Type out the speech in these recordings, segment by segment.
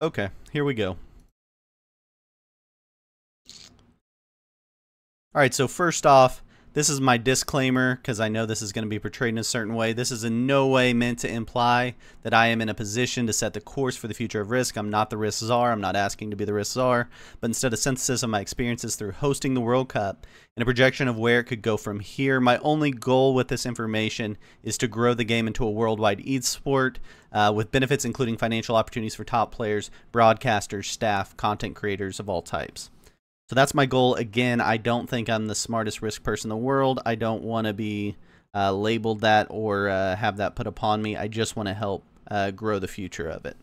Okay, here we go. Alright, so first off, this is my disclaimer because I know this is going to be portrayed in a certain way. This is in no way meant to imply that I am in a position to set the course for the future of Risk. I'm not the Risk Czar. I'm not asking to be the Risk Czar, but instead a synthesis of my experiences through hosting the World Cup and a projection of where it could go from here. My only goal with this information is to grow the game into a worldwide esport with benefits including financial opportunities for top players, broadcasters, staff, content creators of all types. So that's my goal. Again, I don't think I'm the smartest Risk person in the world. I don't want to be labeled that or have that put upon me. I just want to help grow the future of it.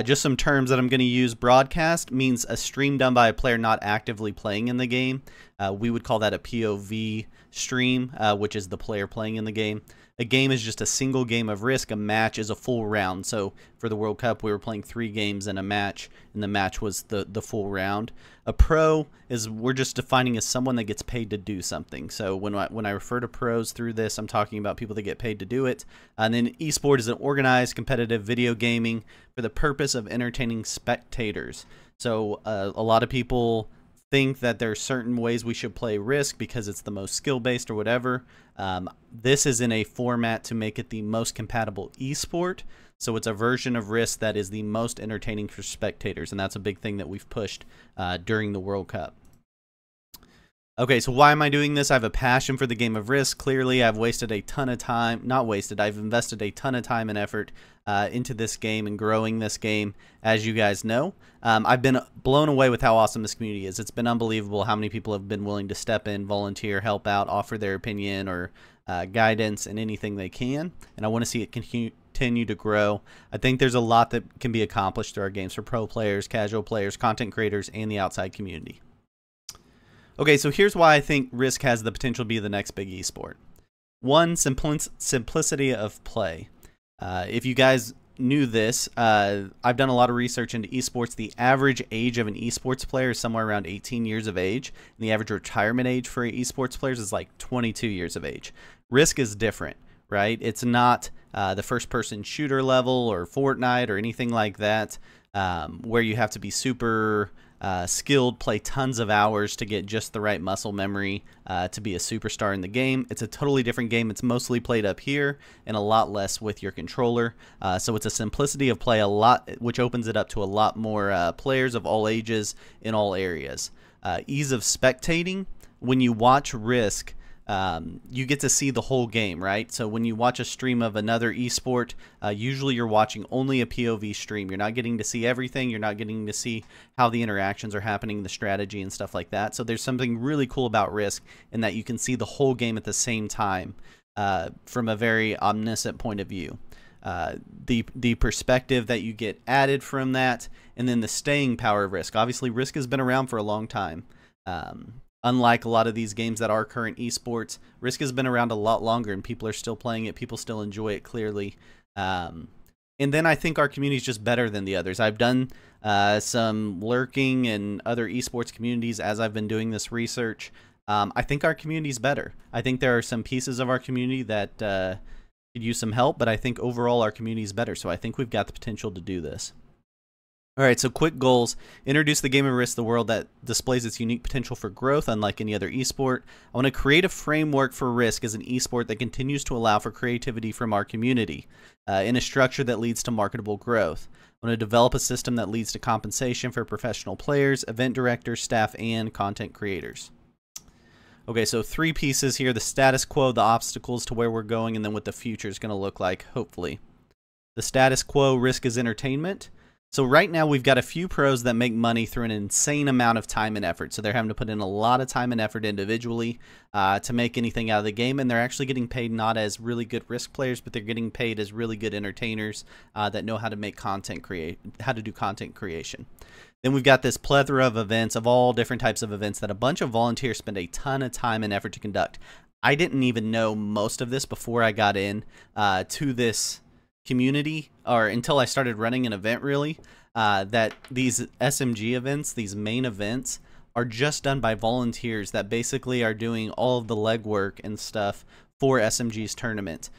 Just some terms that I'm going to use. Broadcast means a stream done by a player not actively playing in the game. We would call that a POV stream, which is the player playing in the game. A game is just a single game of Risk. A match is a full round. So for the World Cup, we were playing 3 games in a match, and the match was the full round. A pro is we're just defining as someone that gets paid to do something. So when I refer to pros through this, I'm talking about people that get paid to do it. And then esport is an organized, competitive video gaming for the purpose of entertaining spectators. So a lot of people think that there are certain ways we should play Risk because it's the most skill-based or whatever. This is in a format to make it the most compatible esport. So it's a version of Risk that is the most entertaining for spectators, and that's a big thing that we've pushed during the World Cup. Okay, so why am I doing this? I have a passion for the game of Risk. Clearly, I've wasted a ton of time. Not wasted, I've invested a ton of time and effort into this game and growing this game, as you guys know. I've been blown away with how awesome this community is. It's been unbelievable how many people have been willing to step in, volunteer, help out, offer their opinion or guidance and anything they can. And I want to see it continue to grow. I think there's a lot that can be accomplished through our games for pro players, casual players, content creators, and the outside community. Okay, so here's why I think Risk has the potential to be the next big esport. One, simplicity of play. If you guys knew this, I've done a lot of research into esports. The average age of an esports player is somewhere around 18 years of age, and the average retirement age for esports players is like 22 years of age. Risk is different, right? It's not the first-person shooter level or Fortnite or anything like that, where you have to be super skilled, play tons of hours to get just the right muscle memory to be a superstar in the game. It's a totally different game. It's mostly played up here and a lot less with your controller. So it's a simplicity of play, which opens it up to a lot more players of all ages in all areas. Ease of spectating. When you watch Risk, you get to see the whole game, right? So when you watch a stream of another esport, usually you're watching only a POV stream. You're not getting to see everything. You're not getting to see how the interactions are happening, the strategy and stuff like that. So there's something really cool about Risk in that you can see the whole game at the same time from a very omniscient point of view. The perspective that you get added from that, and then the staying power of Risk. Obviously, Risk has been around for a long time. Unlike a lot of these games that are current esports, Risk has been around a lot longer and people are still playing it. People still enjoy it clearly. And then I think our community is just better than the others. I've done some lurking in other esports communities as I've been doing this research. I think our community is better. I think there are some pieces of our community that could use some help, but I think overall our community is better. So I think we've got the potential to do this. Alright, so quick goals. Introduce the game of Risk to the world that displays its unique potential for growth unlike any other esport. I want to create a framework for Risk as an esport that continues to allow for creativity from our community in a structure that leads to marketable growth. I want to develop a system that leads to compensation for professional players, event directors, staff, and content creators. Okay, so 3 pieces here. The status quo, the obstacles to where we're going, and then what the future is going to look like, hopefully. The status quo, Risk is entertainment. So right now we've got a few pros that make money through an insane amount of time and effort. So they're having to put in a lot of time and effort individually to make anything out of the game. And they're actually getting paid not as really good Risk players, but they're getting paid as really good entertainers that know how to make content how to do content creation. Then we've got this plethora of events, of all different types of events that a bunch of volunteers spend a ton of time and effort to conduct. I didn't even know most of this before I got in to this community, or until I started running an event really, that these SMG events, these main events, are just done by volunteers that basically are doing all of the legwork and stuff for SMG's tournament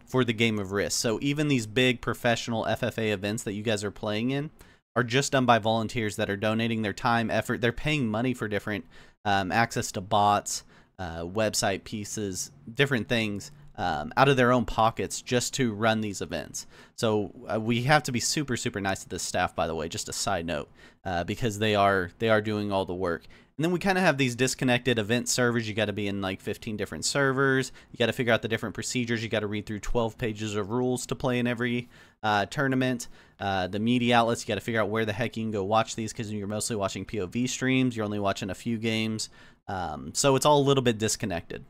for the game of Risk. So even these big professional FFA events that you guys are playing in are just done by volunteers that are donating their time, effort. They're paying money for different access to bots, website pieces, different things out of their own pockets just to run these events. So we have to be super, super nice to this staff, by the way, just a side note, because they are doing all the work. And then we kind of have these disconnected event servers. You got to be in like 15 different servers. You got to figure out the different procedures. You got to read through 12 pages of rules to play in every tournament. The media outlets, you got to figure out where the heck you can go watch these, because you're mostly watching POV streams. You're only watching a few games. So it's all a little bit disconnected.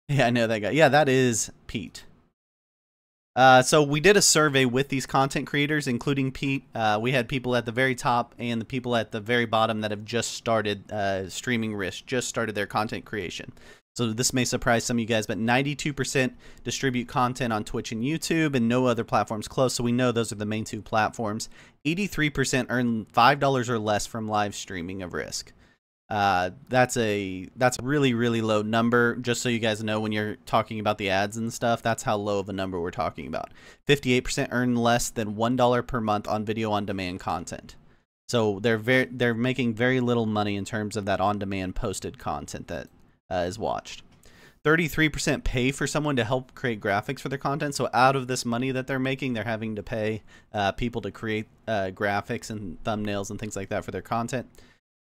Yeah, I know that guy. Yeah, that is Pete. So we did a survey with these content creators, including Pete. We had people at the very top and the people at the very bottom that have just started streaming Risk, just started their content creation. So this may surprise some of you guys, but 92% distribute content on Twitch and YouTube, and no other platforms close. So we know those are the main two platforms. 83% earn $5 or less from live streaming of Risk. That's a really, really low number. Just so you guys know, when you're talking about the ads and stuff, that's how low of a number we're talking about. 58% earn less than $1 per month on video on demand content. So they're making very little money in terms of that on demand posted content that is watched. 33% pay for someone to help create graphics for their content. So out of this money that they're making, they're having to pay people to create graphics and thumbnails and things like that for their content.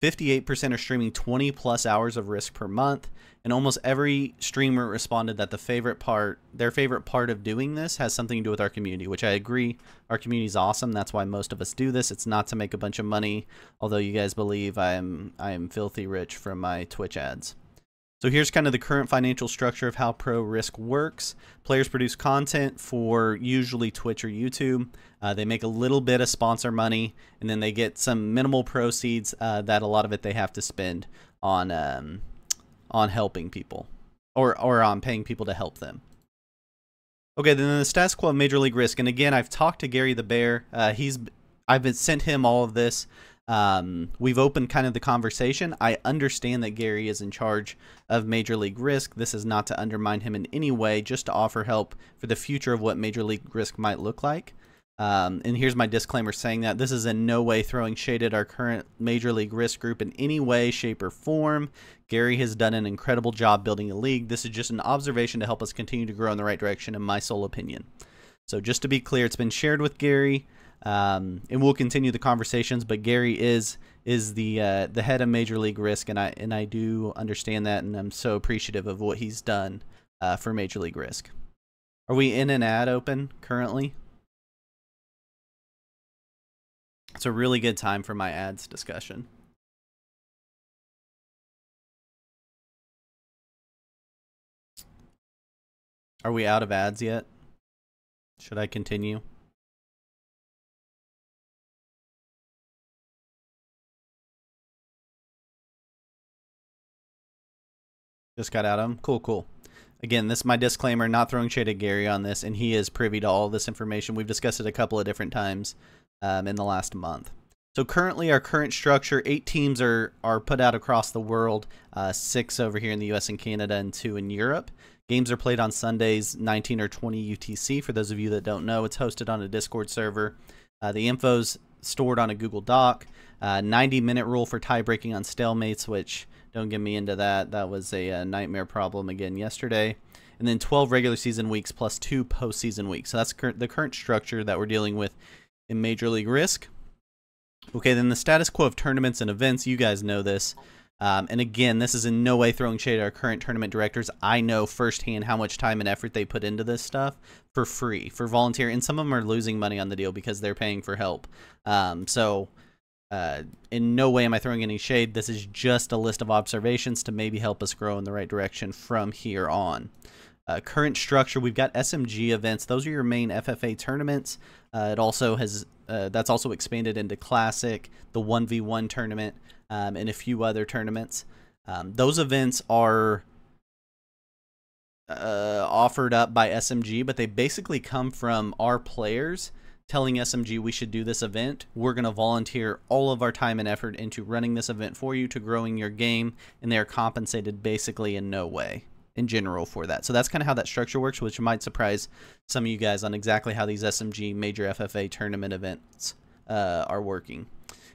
58% are streaming 20 plus hours of Risk per month, and almost every streamer responded that their favorite part of doing this has something to do with our community, which I agree. Our community is awesome. That's why most of us do this. It's not to make a bunch of money, although you guys believe I am filthy rich from my Twitch ads. So here's kind of the current financial structure of how Pro Risk works. Players produce content for usually Twitch or YouTube. They make a little bit of sponsor money, and then they get some minimal proceeds that a lot of it they have to spend on helping people or on paying people to help them. Okay, then the status quo of Major League Risk. And again, I've talked to Gary the Bear. I've sent him all of this. We've opened kind of the conversation. I understand that Gary is in charge of Major League Risk. This is not to undermine him in any way, just to offer help for the future of what Major League Risk might look like. And here's my disclaimer saying that this is in no way throwing shade at our current Major League Risk group in any way, shape, or form. Gary has done an incredible job building a league. This is just an observation to help us continue to grow in the right direction, in my sole opinion. So just to be clear, it's been shared with Gary. And we'll continue the conversations, but Gary is the head of Major League Risk, and I do understand that, and I'm so appreciative of what he's done for Major League Risk. Are we in an ad open currently? It's a really good time for my ads discussion. Are we out of ads yet? Should I continue? Just got out of them. Cool. Again, this is my disclaimer, not throwing shade at Gary on this, and he is privy to all this information. We've discussed it a couple of different times in the last month. So currently, our current structure, 8 teams are put out across the world, 6 over here in the US and Canada, and 2 in Europe. Games are played on Sundays, 19 or 20 UTC. For those of you that don't know, it's hosted on a Discord server. The info's stored on a Google Doc. 90-minute rule for tie-breaking on stalemates, which... don't get me into that. That was a nightmare problem again yesterday. And then 12 regular season weeks plus 2 postseason weeks. So that's the current structure that we're dealing with in Major League Risk. Okay, then the status quo of tournaments and events. You guys know this. And again, this is in no way throwing shade at our current tournament directors. I know firsthand how much time and effort they put into this stuff for free, for volunteer. And some of them are losing money on the deal because they're paying for help. In no way am I throwing any shade. This is just a list of observations to maybe help us grow in the right direction from here on. Current structure, we've got SMG events. Those are your main FFA tournaments. It also has that's also expanded into Classic, the 1v1 tournament, and a few other tournaments. Those events are offered up by SMG, but they basically come from our players telling SMG we should do this event. We're going to volunteer all of our time and effort into running this event for you, to growing your game, and they are compensated basically in no way, in general for that. So that's kind of how that structure works, which might surprise some of you guys on exactly how these SMG major FFA tournament events are working.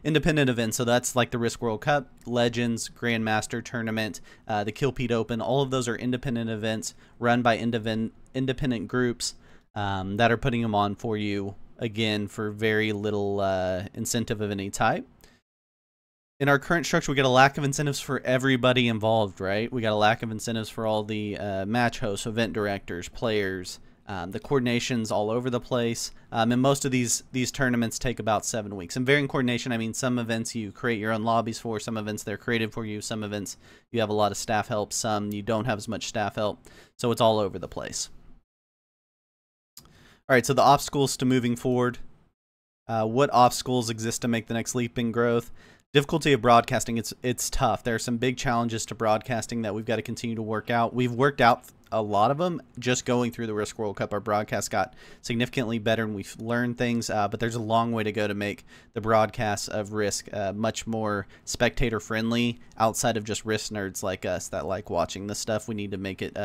Independent events, so that's like the Risk World Cup, Legends, Grandmaster Tournament, the Kill Pete Open. All of those are independent events run by independent groups that are putting them on for you, again, for very little incentive of any type. In our current structure, we got a lack of incentives for everybody involved, right? We got a lack of incentives for all the match hosts, event directors, players. The coordination's all over the place, and most of these tournaments take about 7 weeks. And varying coordination, I mean, some events you create your own lobbies for, some events they're created for you, some events you have a lot of staff help, some you don't have as much staff help, so it's all over the place. All right, so the obstacles to moving forward. What obstacles exist to make the next leap in growth? Difficulty of broadcasting, it's tough. There are some big challenges to broadcasting that we've got to continue to work out. We've worked out a lot of them just going through the Risk World Cup. Our broadcast got significantly better and we've learned things, but there's a long way to go to make the broadcasts of Risk much more spectator friendly outside of just Risk nerds like us that like watching this stuff. We need to make it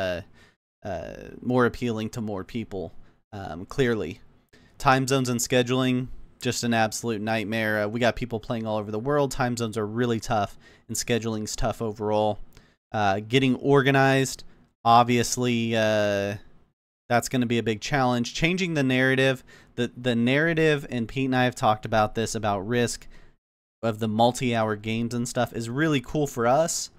more appealing to more people, clearly. Time zones and scheduling, just an absolute nightmare. We got people playing all over the world. Time zones are really tough, and scheduling's tough overall. Getting organized, obviously, that's going to be a big challenge. Changing the narrative. The narrative, and Pete and I have talked about this, about Risk, of the multi-hour games and stuff, is really cool for us.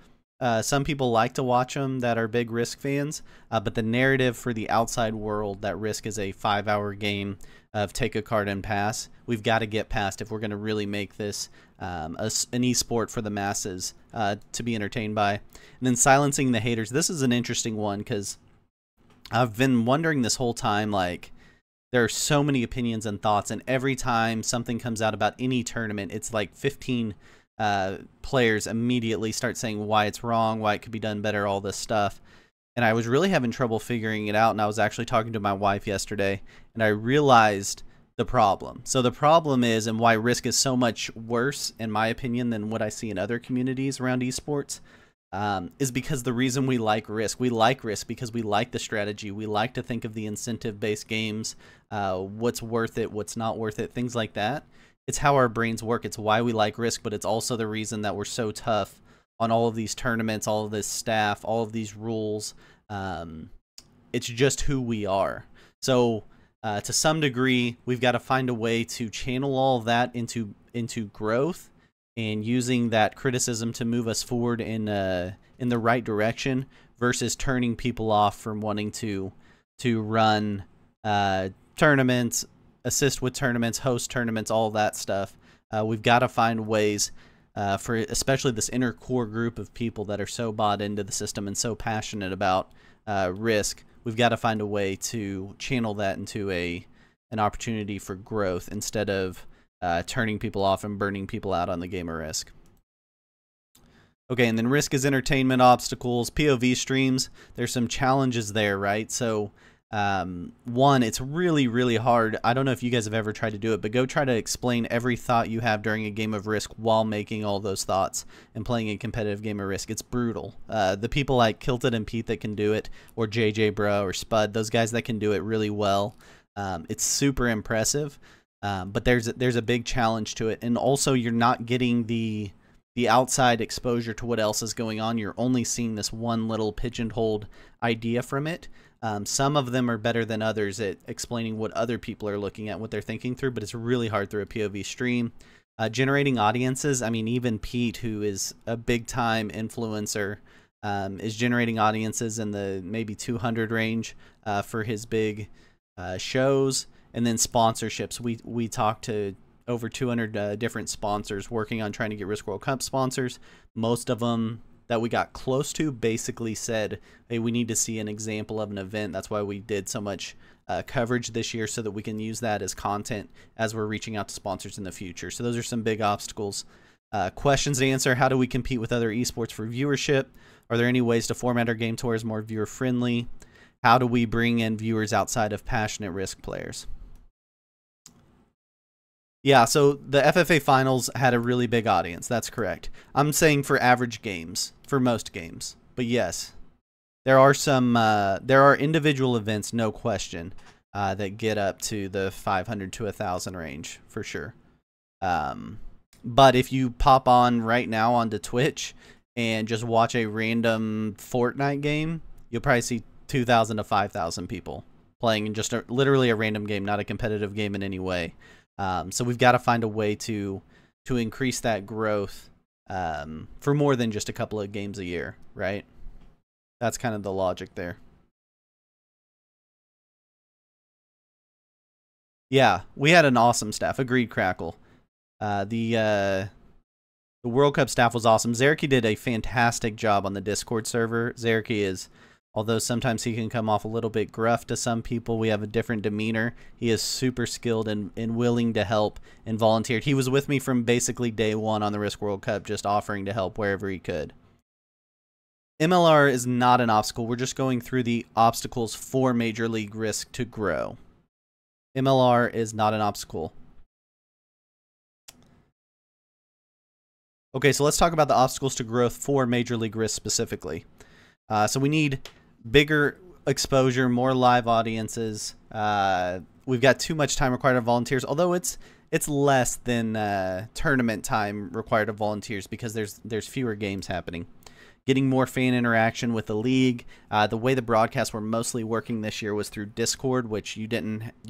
Some people like to watch them that are big Risk fans, but the narrative for the outside world that Risk is a 5-hour game of take a card and pass, we've got to get past if we're going to really make this an esport for the masses to be entertained by. And then silencing the haters. This is an interesting one because I've been wondering this whole time, like, there are so many opinions and thoughts, and every time something comes out about any tournament, it's like 15 players immediately start saying why it's wrong, why it could be done better, all this stuff. And I was really having trouble figuring it out, and I was actually talking to my wife yesterday, and I realized the problem. So the problem is, and why Risk is so much worse, in my opinion, than what I see in other communities around esports, is because the reason we like Risk. We like Risk because we like the strategy. We like to think of the incentive-based games, what's worth it, what's not worth it, things like that. It's how our brains work. It's why we like Risk, but it's also the reason that we're so tough on all of these tournaments, all of this staff, all of these rules. It's just who we are. So to some degree, we've got to find a way to channel all of that into growth, and using that criticism to move us forward in the right direction, versus turning people off from wanting to run tournaments, assist with tournaments, host tournaments, all that stuff. We've got to find ways for especially this inner core group of people that are so bought into the system and so passionate about Risk. We've got to find a way to channel that into an opportunity for growth instead of turning people off and burning people out on the game of Risk. Okay, and then Risk is entertainment obstacles, POV streams. There's some challenges there, right? So one, it's really, really hard. I don't know if you guys have ever tried to do it, but go try to explain every thought you have during a game of Risk while making all those thoughts and playing a competitive game of Risk. It's brutal. The people like Kilted and Pete that can do it, or JJ Bro or Spud, those guys that can do it really well, it's super impressive. But there's a big challenge to it, and also you're not getting the outside exposure to what else is going on. You're only seeing this one little pigeonholed idea from it. Some of them are better than others at explaining what other people are looking at, what they're thinking through, but it's really hard through a POV stream. Generating audiences, I mean, even Pete, who is a big-time influencer, is generating audiences in the maybe 200 range for his big shows. And then sponsorships. We talked to over 200 different sponsors working on trying to get Risk World Cup sponsors. Most of them that we got close to basically said, hey, we need to see an example of an event. That's why we did so much coverage this year, so that we can use that as content as we're reaching out to sponsors in the future. So those are some big obstacles. Questions to answer: how do we compete with other esports for viewership? Are there any ways to format our game towards more viewer friendly? How do we bring in viewers outside of passionate Risk players? Yeah, so the FFA finals had a really big audience. That's correct. I'm saying for average games, for most games. But yes. There are some there are individual events, no question, that get up to the 500 to 1,000 range for sure. But if you pop on right now onto Twitch and just watch a random Fortnite game, you'll probably see 2,000 to 5,000 people playing in just literally a random game, not a competitive game in any way. So we've got to find a way to increase that growth for more than just a couple of games a year, right? That's kind of the logic there. Yeah, we had an awesome staff. Agreed, Crackle. The World Cup staff was awesome. Zerky did a fantastic job on the Discord server. Zerky is, although sometimes he can come off a little bit gruff to some people, we have a different demeanor. He is super skilled and willing to help and volunteered. He was with me from basically day one on the Risk World Cup, just offering to help wherever he could. MLR is not an obstacle. We're just going through the obstacles for Major League Risk to grow. MLR is not an obstacle. Okay, so let's talk about the obstacles to growth for Major League Risk specifically. So we need bigger exposure, more live audiences. We've got too much time required of volunteers, although it's less than tournament time required of volunteers because there's fewer games happening. Getting more fan interaction with the league. The way the broadcasts were mostly working this year was through Discord, which you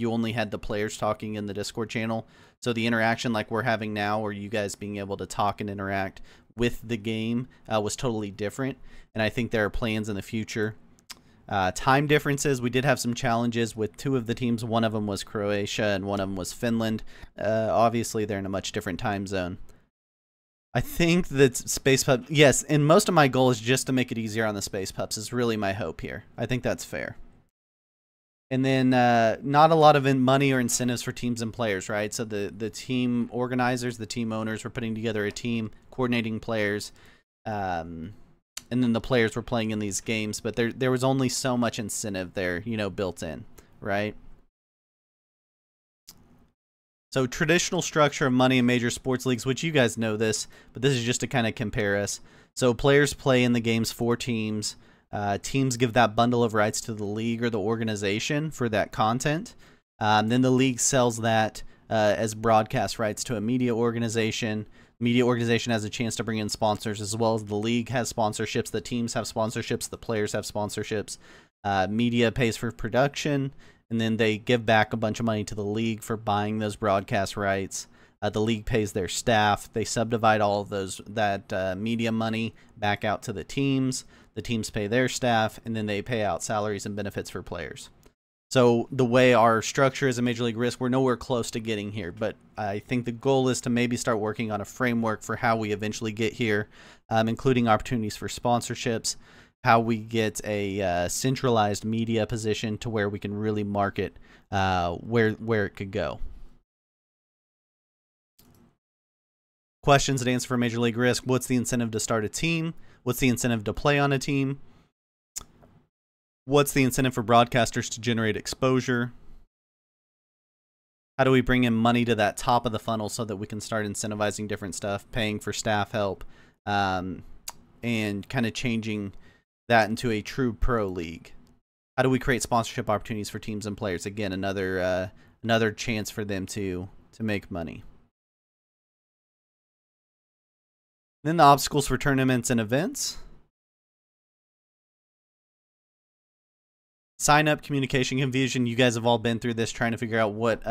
only had the players talking in the Discord channel. So the interaction like we're having now, or you guys being able to talk and interact with the game, was totally different. And I think there are plans in the future. Time differences. We did have some challenges with two of the teams. One of them was Croatia and one of them was Finland. Obviously, they're in a much different time zone. I think that Space Pup, yes, and most of my goal is just to make it easier on the Space Pups is really my hope here. I think that's fair. And then not a lot of money or incentives for teams and players, right? So the team organizers, the team owners were putting together a team, coordinating players, and then the players were playing in these games, but there was only so much incentive there, you know, built in, right? So traditional structure of money in major sports leagues, which you guys know this, but this is just to kind of compare us. So players play in the games for teams. Teams give that bundle of rights to the league or the organization for that content. Then the league sells that as broadcast rights to a media organization. Media organization has a chance to bring in sponsors, as well as the league has sponsorships. The teams have sponsorships. The players have sponsorships. Media pays for production. And then they give back a bunch of money to the league for buying those broadcast rights. The league pays their staff. They subdivide all of that media money back out to the teams. The teams pay their staff, and then they pay out salaries and benefits for players. So the way our structure is a Major League Risk, we're nowhere close to getting here. But I think the goal is to maybe start working on a framework for how we eventually get here, including opportunities for sponsorships, how we get a centralized media position to where we can really market where it could go. Questions and answers for Major League Risk. What's the incentive to start a team? What's the incentive to play on a team? What's the incentive for broadcasters to generate exposure? How do we bring in money to that top of the funnel so that we can start incentivizing different stuff, paying for staff help, and kind of changing that into a true pro league? How do we create sponsorship opportunities for teams and players? Again, another chance for them to make money. Then the obstacles for tournaments and events. Sign up, communication, confusion. You guys have all been through this, trying to figure out what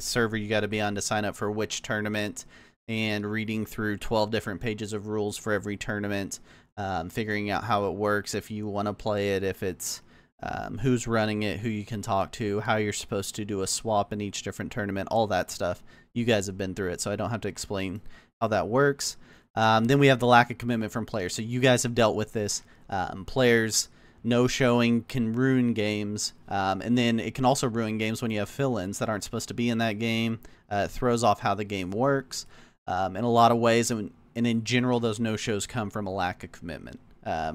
server you got to be on to sign up for which tournament, and reading through 12 different pages of rules for every tournament, figuring out how it works, if you want to play it, if it's who's running it, who you can talk to, how you're supposed to do a swap in each different tournament, all that stuff. You guys have been through it, so I don't have to explain how that works. Then we have the lack of commitment from players. So you guys have dealt with this. Players no showing can ruin games, and then it can also ruin games when you have fill-ins that aren't supposed to be in that game. It throws off how the game works in a lot of ways, and in general, those no-shows come from a lack of commitment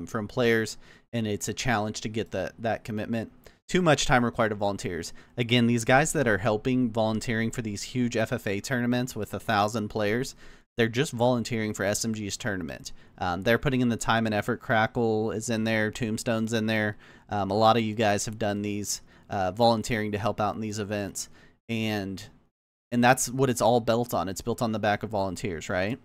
from players, and it's a challenge to get that commitment. Too much time required of volunteers. Again, these guys that are helping volunteering for these huge FFA tournaments with 1,000 players, they're just volunteering for SMG's tournament. They're putting in the time and effort. Crackle is in there. Tombstone's in there. A lot of you guys have done these volunteering to help out in these events. And that's what it's all built on. It's built on the back of volunteers, right?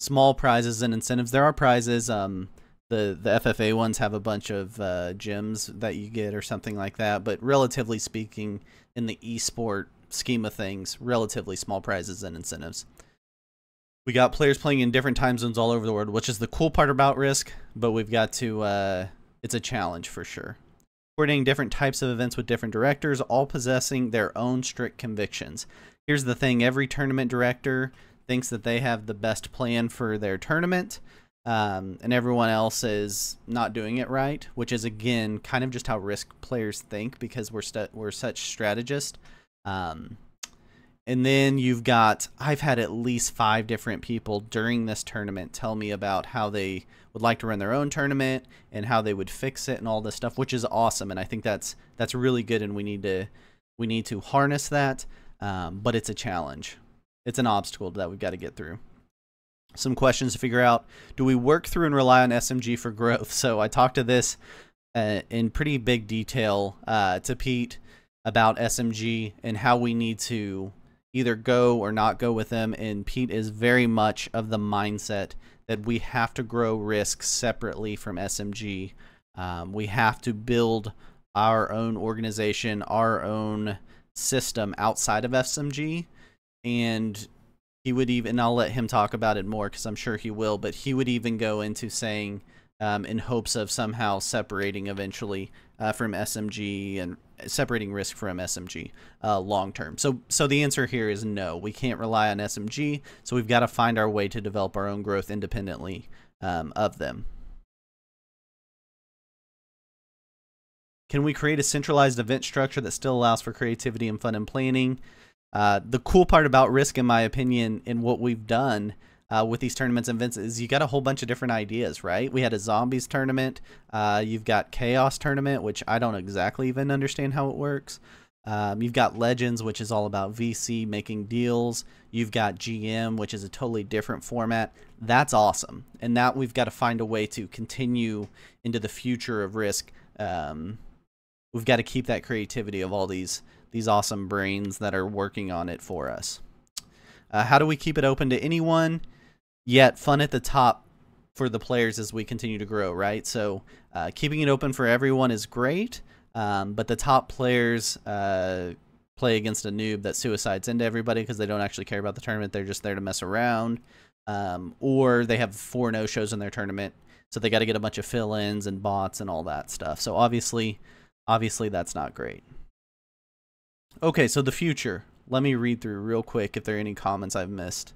Small prizes and incentives. There are prizes. The FFA ones have a bunch of gems that you get or something like that. But relatively speaking, in the esport scheme of things, relatively small prizes and incentives. We got players playing in different time zones all over the world, which is the cool part about Risk, but we've got to, it's a challenge for sure. Coordinating different types of events with different directors, all possessing their own strict convictions. Here's the thing, every tournament director thinks that they have the best plan for their tournament, and everyone else is not doing it right, which is, again, kind of just how Risk players think, because we're such strategists. And then you've got, I've had at least 5 different people during this tournament tell me about how they would like to run their own tournament and how they would fix it and all this stuff, which is awesome. And I think that's really good, and we need to harness that. But it's a challenge. It's an obstacle that we've got to get through. Some questions to figure out. Do we work through and rely on SMG for growth? So I talked to this in pretty big detail to Pete about SMG and how we need to either go or not go with them. And Pete is very much of the mindset that we have to grow Risk separately from SMG. We have to build our own organization, our own system outside of SMG. And he would even, I'll let him talk about it more because I'm sure he will, but he would even go into saying, in hopes of somehow separating eventually from SMG and separating Risk from SMG long term. So the answer here is no. We can't rely on SMG, so we've got to find our way to develop our own growth independently of them. Can we create a centralized event structure that still allows for creativity and fun and planning? The cool part about Risk, in my opinion, in what we've done with these tournaments and events is you got a whole bunch of different ideas, right? We had a zombies tournament. You've got chaos tournament, which I don't exactly even understand how it works. You've got legends, which is all about VC making deals. You've got GM, which is a totally different format. That's awesome. And that we've got to find a way to continue into the future of Risk. We've got to keep that creativity of all these awesome brains that are working on it for us. How do we keep it open to anyone, yet fun at the top for the players as we continue to grow, right? So keeping it open for everyone is great, but the top players play against a noob that suicides into everybody because they don't actually care about the tournament. They're just there to mess around, or they have 4 no-shows in their tournament, so they got to get a bunch of fill-ins and bots and all that stuff. So obviously that's not great. Okay, so the future. Let me read through real quick if there are any comments I've missed.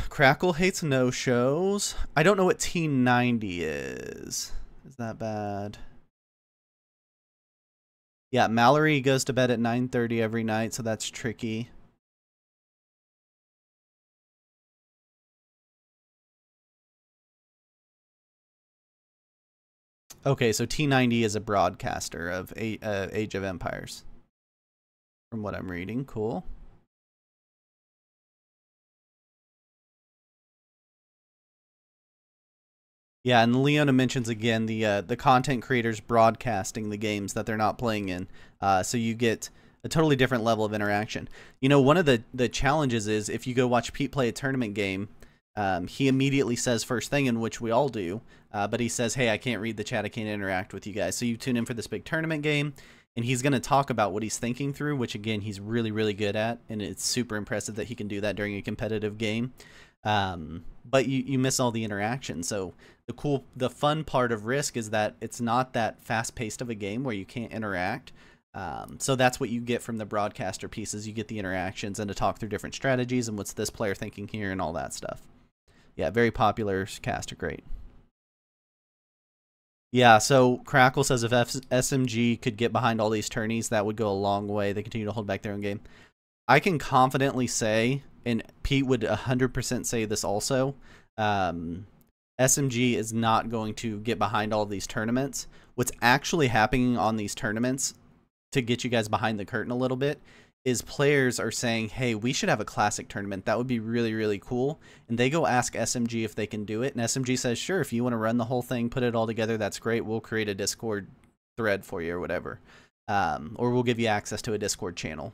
Crackle hates no-shows. I don't know what T90 is. Is that bad? Yeah, Mallory goes to bed at 9:30 every night, so that's tricky. Okay, so T90 is a broadcaster of Age of Empires. From what I'm reading, cool. Yeah, and Leona mentions again the content creators broadcasting the games that they're not playing in, so you get a totally different level of interaction. You know, one of the challenges is if you go watch Pete play a tournament game, he immediately says first thing, in which we all do, but he says, "Hey, I can't read the chat, I can't interact with you guys." So you tune in for this big tournament game, and he's going to talk about what he's thinking through, which again he's really, really good at, and it's super impressive that he can do that during a competitive game. But you miss all the interaction. So the fun part of Risk is that it's not that fast-paced of a game where you can't interact. So that's what you get from the broadcaster pieces. You get the interactions and to talk through different strategies and what's this player thinking here and all that stuff. Yeah, very popular cast, are great. Yeah, so Crackle says if SMG could get behind all these tourneys, that would go a long way. They continue to hold back their own game. I can confidently say, and Pete would 100% say this also, SMG is not going to get behind all these tournaments. What's actually happening on these tournaments, to get you guys behind the curtain a little bit, is players are saying, hey, we should have a classic tournament. That would be really, really cool. And they go ask SMG if they can do it. And SMG says, sure, if you want to run the whole thing, put it all together, that's great. We'll create a Discord thread for you or whatever. Or we'll give you access to a Discord channel.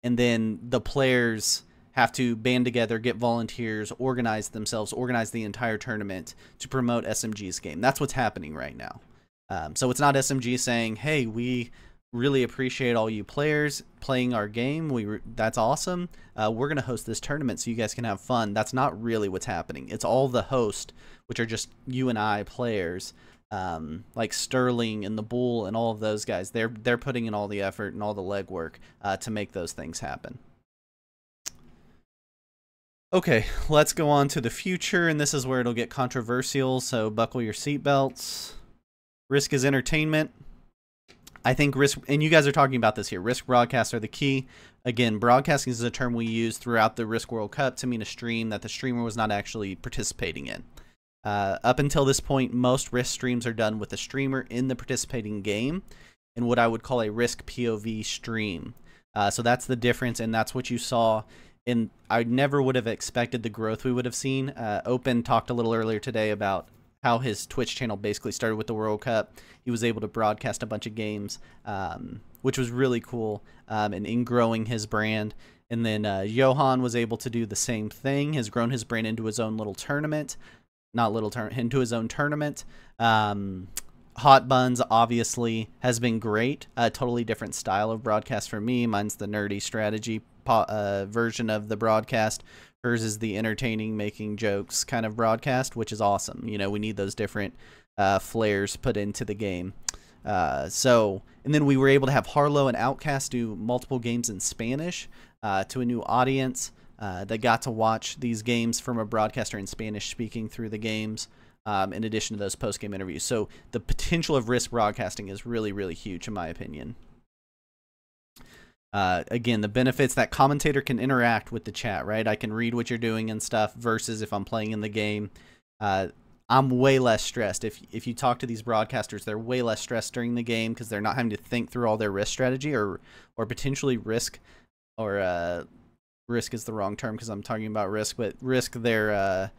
And then the players have to band together, get volunteers, organize themselves, organize the entire tournament to promote SMG's game. That's what's happening right now. So it's not SMG saying, hey, we really appreciate all you players playing our game. That's awesome. We're going to host this tournament so you guys can have fun. That's not really what's happening. It's all the host, which are just you and I players, like Sterling and the Bull and all of those guys. They're putting in all the effort and all the legwork to make those things happen. Okay, let's go on to the future, and this is where it'll get controversial, so buckle your seatbelts. Risk is entertainment. I think risk, and you guys are talking about this here, risk broadcasts are the key. Again, broadcasting is a term we use throughout the Risk World Cup to mean a stream that the streamer was not actually participating in. Up until this point, most risk streams are done with the streamer in the participating game in what I would call a risk POV stream. So that's the difference, and that's what you saw. And I never would have expected the growth we would have seen. Open talked a little earlier today about how his Twitch channel basically started with the World Cup. He was able to broadcast a bunch of games, which was really cool, and in growing his brand. And then Johan was able to do the same thing, has grown his brand into his own little tournament. Into his own tournament. Hot Buns obviously has been great. A totally different style of broadcast for me. Mine's the nerdy strategy version of the broadcast. Hers is the entertaining, making jokes kind of broadcast, which is awesome. You know, we need those different flares put into the game. And then we were able to have Harlow and Outcast do multiple games in Spanish to a new audience that got to watch these games from a broadcaster in Spanish speaking through the games, in addition to those post-game interviews. So the potential of risk broadcasting is really, really huge in my opinion. Again, the benefits, that commentator can interact with the chat, right? I can read what you're doing and stuff versus if I'm playing in the game. I'm way less stressed. If you talk to these broadcasters, they're way less stressed during the game because they're not having to think through all their risk strategy or potentially risk is the wrong term because I'm talking about risk, but risk their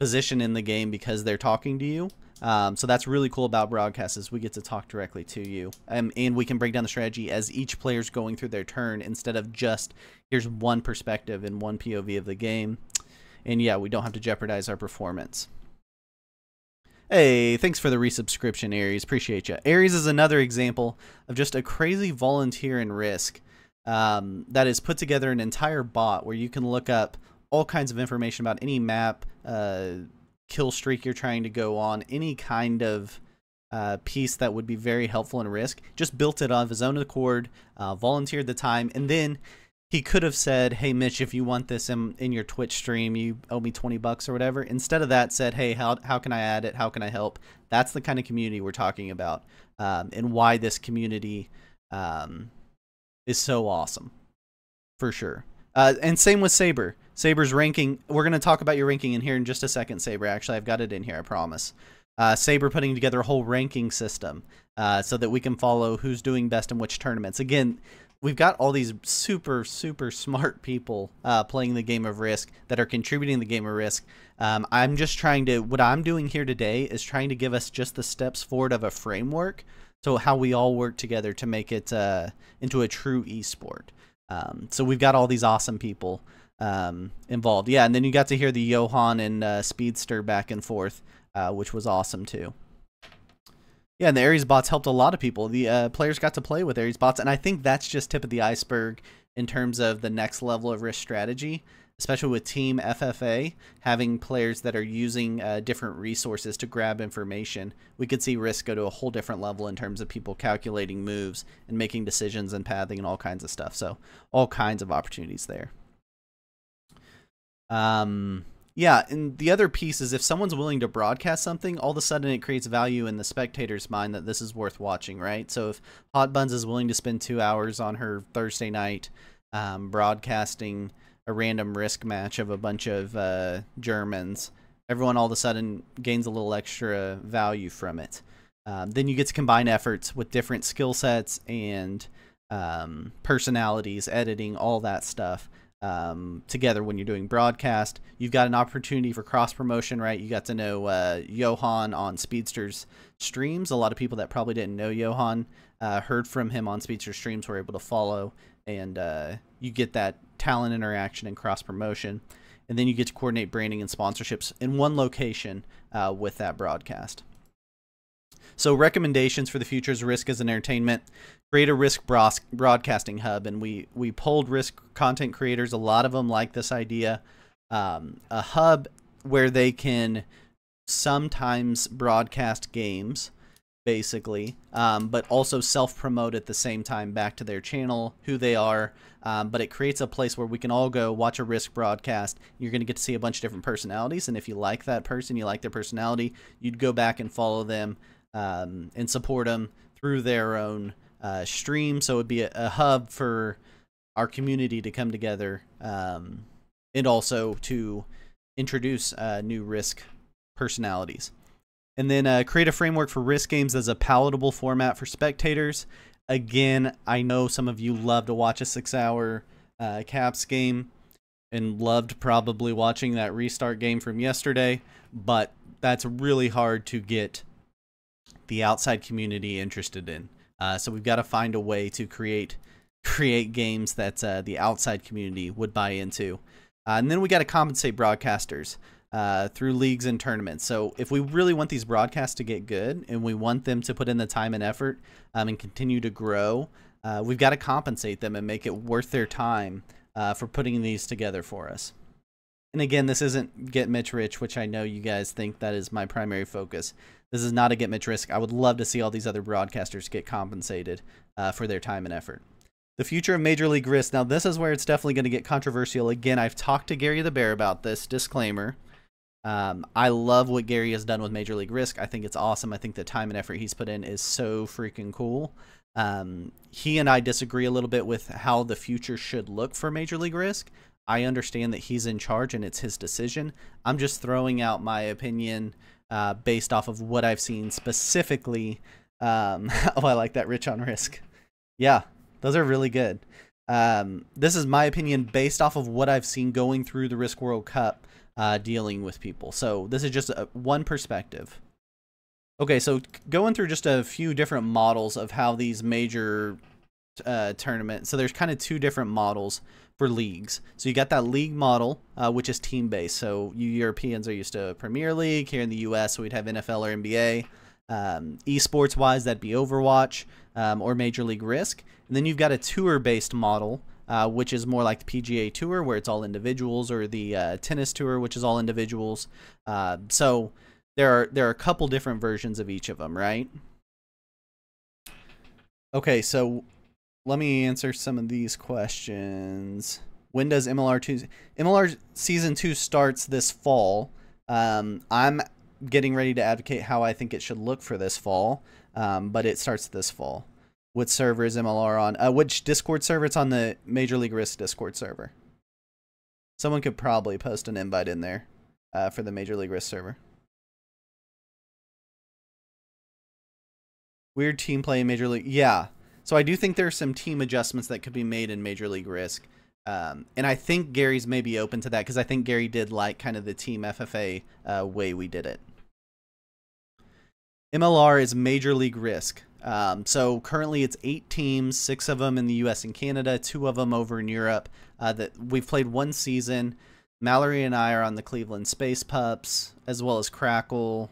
position in the game because they're talking to you. So that's really cool about broadcasts is we get to talk directly to you, and we can break down the strategy as each player's going through their turn instead of just here's one perspective and one POV of the game. And yeah, we don't have to jeopardize our performance. Hey, thanks for the resubscription, Aries. Appreciate you. Aries is another example of just a crazy volunteer in Risk that has put together an entire bot where you can look up all kinds of information about any map, kill streak you're trying to go on, any kind of piece that would be very helpful in Risk. Just built it of his own accord, volunteered the time, and then he could have said, hey, Mitch, if you want this in your Twitch stream, you owe me $20 or whatever. Instead of that, said, hey, how can I add it? How can I help? That's the kind of community we're talking about, and why this community is so awesome, for sure. And same with Saber. Saber's ranking, we're going to talk about your ranking in here in just a second, Saber. Actually, I've got it in here, I promise. Saber putting together a whole ranking system so that we can follow who's doing best in which tournaments. Again, we've got all these super, super smart people playing the game of Risk that are contributing the game of Risk. I'm just trying to, what I'm doing here today is trying to give us just the steps forward of a framework, so how we all work together to make it into a true esport. So we've got all these awesome people involved. Yeah, and then you got to hear the Johan and Speedster back and forth, which was awesome too. Yeah, and the Ares bots helped a lot of people. The players got to play with Ares bots, and I think that's just tip of the iceberg in terms of the next level of Risk strategy, especially with Team FFA, having players that are using different resources to grab information. We could see Risk go to a whole different level in terms of people calculating moves and making decisions and pathing and all kinds of stuff. So all kinds of opportunities there. Yeah, and the other piece is if someone's willing to broadcast something, all of a sudden it creates value in the spectator's mind that this is worth watching, right? So if Hot Buns is willing to spend 2 hours on her Thursday night broadcasting a random Risk match of a bunch of Germans, everyone all of a sudden gains a little extra value from it. Then you get to combine efforts with different skill sets and personalities, editing, all that stuff together when you're doing broadcast. You've got an opportunity for cross promotion, right? You got to know Johan on Speedster's streams. A lot of people that probably didn't know Johan heard from him on Speedster's streams, were able to follow, and you get that talent interaction and cross promotion. And then you get to coordinate branding and sponsorships in one location with that broadcast. So recommendations for the future is Risk as an entertainment. Create a Risk broadcasting hub. And we polled Risk content creators. A lot of them like this idea. A hub where they can sometimes broadcast games, basically, but also self-promote at the same time back to their channel, who they are. But it creates a place where we can all go watch a Risk broadcast. You're going to get to see a bunch of different personalities, and if you like that person, you like their personality, you'd go back and follow them and support them through their own stream. So it'd be a hub for our community to come together and also to introduce new Risk personalities. And then create a framework for Risk games as a palatable format for spectators. Again, I know some of you love to watch a 6-hour Caps game and loved probably watching that restart game from yesterday, but that's really hard to get the outside community interested in. So we've got to find a way to create games that the outside community would buy into. And then we got to compensate broadcasters through leagues and tournaments. So if we really want these broadcasts to get good and we want them to put in the time and effort and continue to grow, we've got to compensate them and make it worth their time for putting these together for us. And again, this isn't get Mitch rich, which I know you guys think that is my primary focus. This is not a get Mitch risk. I would love to see all these other broadcasters get compensated for their time and effort. The future of Major League Risk. Now, this is where it's definitely going to get controversial. Again, I've talked to Gary the Bear about this. Disclaimer. I love what Gary has done with Major League Risk. I think it's awesome. I think the time and effort he's put in is so freaking cool. He and I disagree a little bit with how the future should look for Major League Risk. I understand that he's in charge and it's his decision. I'm just throwing out my opinion based off of what I've seen specifically. Oh, I like that, Rich on Risk. Yeah, those are really good. This is my opinion based off of what I've seen going through the Risk World Cup, dealing with people. So this is just one perspective. Okay, so going through just a few different models of how these major tournaments. So there's kind of two different models for leagues. So you got that league model, which is team-based. So you Europeans are used to Premier League. Here in the US, we'd have NFL or NBA. Esports-wise, that'd be Overwatch or Major League Risk. And then you've got a tour-based model, which is more like the PGA Tour, where it's all individuals, or the tennis tour, which is all individuals. So there are a couple different versions of each of them, right? Okay, so let me answer some of these questions. When does MLR 2? MLR Season 2 starts this fall. I'm getting ready to advocate how I think it should look for this fall, but it starts this fall. What server is MLR on? Which Discord server? It's on the Major League Risk Discord server. Someone could probably post an invite in there for the Major League Risk server. Weird team play in Major League. Yeah. So I do think there's some team adjustments that could be made in Major League Risk. And I think Gary's maybe open to that, because I think Gary did like kind of the team FFA way we did it. MLR is Major League Risk. So currently it's 8 teams, 6 of them in the US and Canada, 2 of them over in Europe. That we've played 1 season. Mallory and I are on the Cleveland Space Pups, as well as Crackle.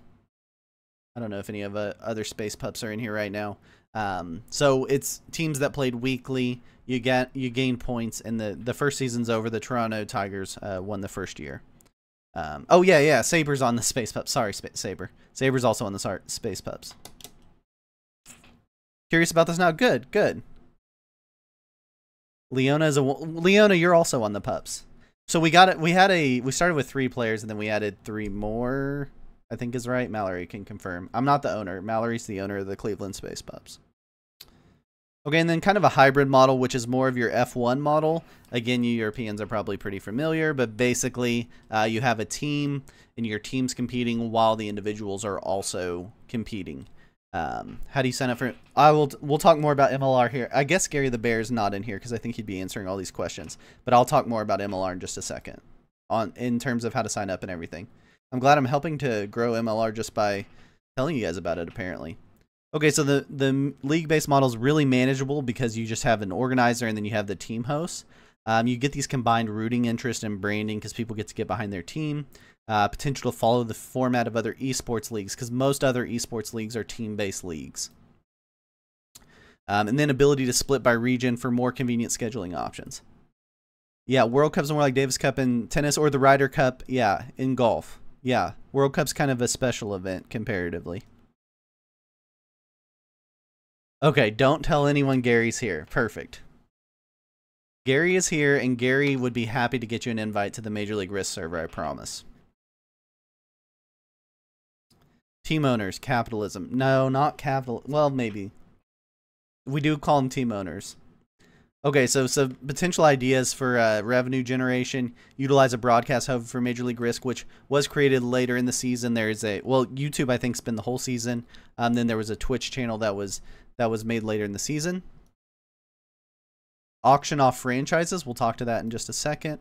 I don't know if any of other Space Pups are in here right now. So it's teams that played weekly. You gain points, and the first season's over. The Toronto Tigers won the first year. Oh yeah, Saber's on the Space Pups. Sorry, Saber. Saber's also on the Space Pups. Curious about this now? Good. Leona, you're also on the Pups. So we got it. We started with 3 players, and then we added 3 more. I think is right. Mallory can confirm. I'm not the owner. Mallory's the owner of the Cleveland Space Pups. Okay, and then kind of a hybrid model, which is more of your F1 model. Again, you Europeans are probably pretty familiar, but basically you have a team, and your team's competing while the individuals are also competing. How do you sign up for it? We'll talk more about MLR here. I guess Gary the Bear is not in here because I think he'd be answering all these questions. But I'll talk more about MLR in just a second in terms of how to sign up and everything. I'm glad I'm helping to grow MLR just by telling you guys about it, apparently. Okay, so the league-based model is really manageable because you just have an organizer and then you have the team hosts. You get these combined rooting interest and branding because people get to get behind their team. Potential to follow the format of other esports leagues because most other esports leagues are team-based leagues. And then ability to split by region for more convenient scheduling options. Yeah, World Cup's more like Davis Cup in tennis or the Ryder Cup, yeah, in golf. Yeah, World Cup's kind of a special event comparatively. Okay, don't tell anyone Gary's here. Perfect. Gary is here, and Gary would be happy to get you an invite to the Major League Risk server, I promise. Team owners, capitalism. No, not capital. Well, maybe. We do call them team owners. Okay, so potential ideas for revenue generation. Utilize a broadcast hub for Major League Risk, which was created later in the season. There's YouTube, I think, has been the whole season. Then there was a Twitch channel that was made later in the season. Auction off franchises. We'll talk to that in just a second.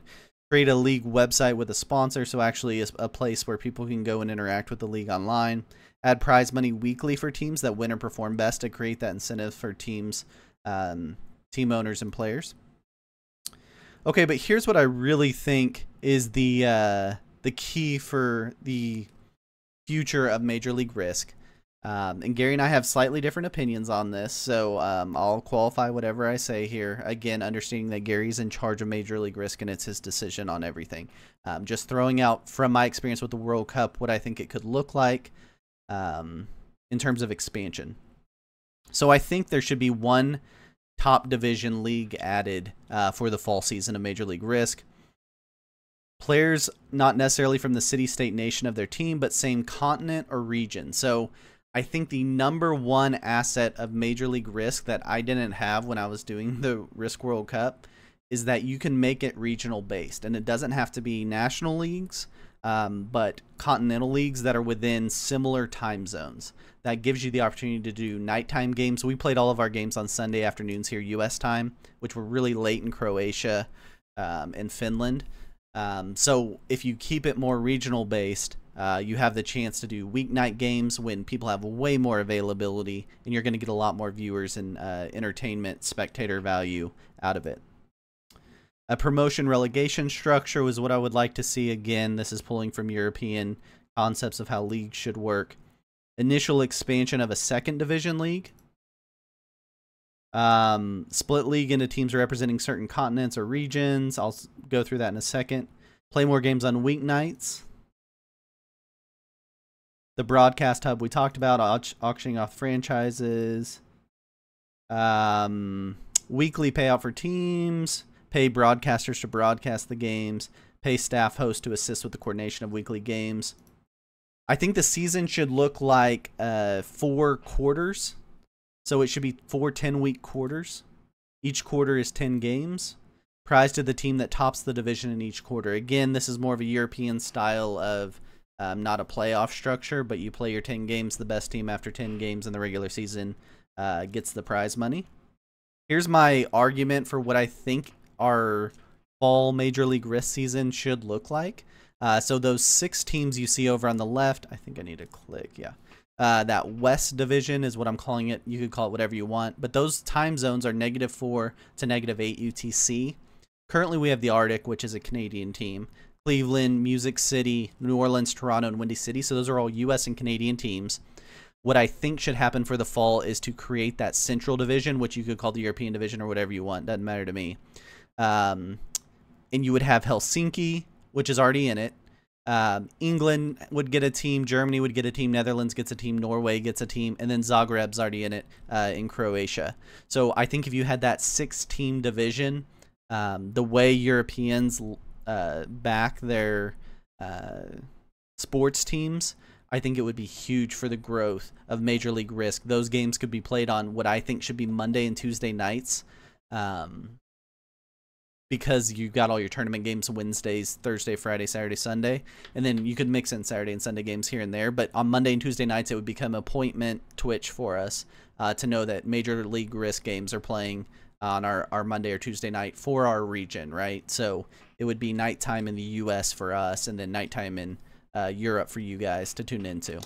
Create a league website with a sponsor, so actually a place where people can go and interact with the league online. Add prize money weekly for teams that win or perform best to create that incentive for teams, team owners and players. Okay, but here's what I really think is the key for the future of Major League Risk. And Gary and I have slightly different opinions on this, so I'll qualify whatever I say here. Again, understanding that Gary's in charge of Major League Risk and it's his decision on everything. Just throwing out from my experience with the World Cup what I think it could look like in terms of expansion. So I think there should be one top division league added for the fall season of Major League Risk. Players not necessarily from the city, state, nation of their team, but same continent or region. So I think the #1 asset of Major League Risk that I didn't have when I was doing the Risk World Cup is that you can make it regional based. And it doesn't have to be national leagues, but continental leagues that are within similar time zones. That gives you the opportunity to do nighttime games. We played all of our games on Sunday afternoons here, US time, which were really late in Croatia and Finland. So if you keep it more regional based, you have the chance to do weeknight games when people have way more availability, and you're going to get a lot more viewers and entertainment, spectator value out of it. A promotion relegation structure was what I would like to see. Again, this is pulling from European concepts of how leagues should work. Initial expansion of a second division league. Split league into teams representing certain continents or regions. I'll go through that in a second. Play more games on weeknights. The broadcast hub we talked about, auctioning off franchises. Weekly payout for teams. Pay broadcasters to broadcast the games. Pay staff hosts to assist with the coordination of weekly games. I think the season should look like 4 quarters. So it should be 4 10-week quarters. Each quarter is 10 games. Prize to the team that tops the division in each quarter. Again, this is more of a European style of not a playoff structure, but you play your 10 games. The best team after 10 games in the regular season gets the prize money. Here's my argument for what I think our fall Major League Risk season should look like. So those 6 teams you see over on the left, I think I need to click, yeah. That West Division is what I'm calling it. You could call it whatever you want. But those time zones are -4 to -8 UTC. Currently, we have the Arctic, which is a Canadian team. Cleveland, Music City, New Orleans, Toronto, and Windy City. So those are all U.S. and Canadian teams. What I think should happen for the fall is to create that Central Division, which you could call the European Division or whatever you want. Doesn't matter to me. And you would have Helsinki, which is already in it. England would get a team, Germany would get a team, Netherlands gets a team, Norway gets a team, and then Zagreb's already in it in Croatia. So I think if you had that 6-team division, the way Europeans back their sports teams, I think it would be huge for the growth of Major League Risk. Those games could be played on what I think should be Monday and Tuesday nights. because you got all your tournament games Wednesdays, Thursday, Friday, Saturday, Sunday, and then you could mix in Saturday and Sunday games here and there. But on Monday and Tuesday nights, it would become appointment Twitch for us to know that Major League Risk games are playing on our Monday or Tuesday night for our region, right? So it would be nighttime in the U.S. for us, and then nighttime in Europe for you guys to tune into.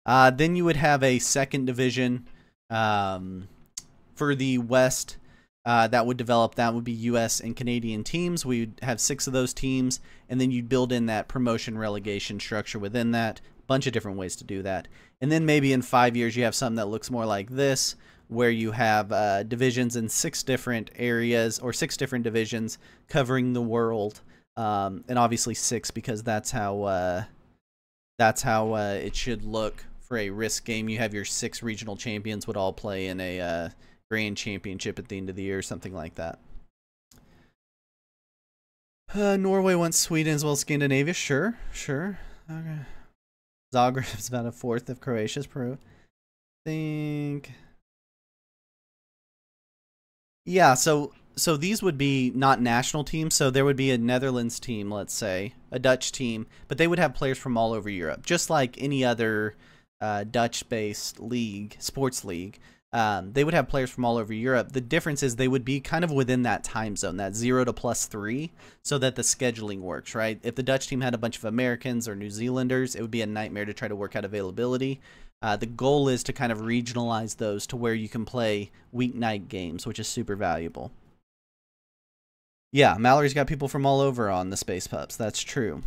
Then you would have a second division for the West. That would develop. That would be U.S. and Canadian teams. We'd have 6 of those teams, and then you'd build in that promotion relegation structure within that. Bunch of different ways to do that. And then maybe in 5 years you have something that looks more like this, where you have divisions in 6 different areas or 6 different divisions covering the world, and obviously 6 because that's how it should look for a Risk game. You have your 6 regional champions would all play in a Grand Championship at the end of the year, something like that. Norway wants Sweden as well as Scandinavia. Sure. Okay. Zagreb's about 1/4 of Croatia's pro. Think. Yeah, so these would be not national teams. So there would be a Netherlands team, let's say, a Dutch team, but they would have players from all over Europe, just like any other Dutch-based league, sports league. They would have players from all over Europe. The difference is they would be kind of within that time zone, that 0 to +3, so that the scheduling works, right? If the Dutch team had a bunch of Americans or New Zealanders, it would be a nightmare to try to work out availability. The goal is to kind of regionalize those to where you can play weeknight games, which is super valuable. Yeah, Mallory's got people from all over on the Space Pups. That's true.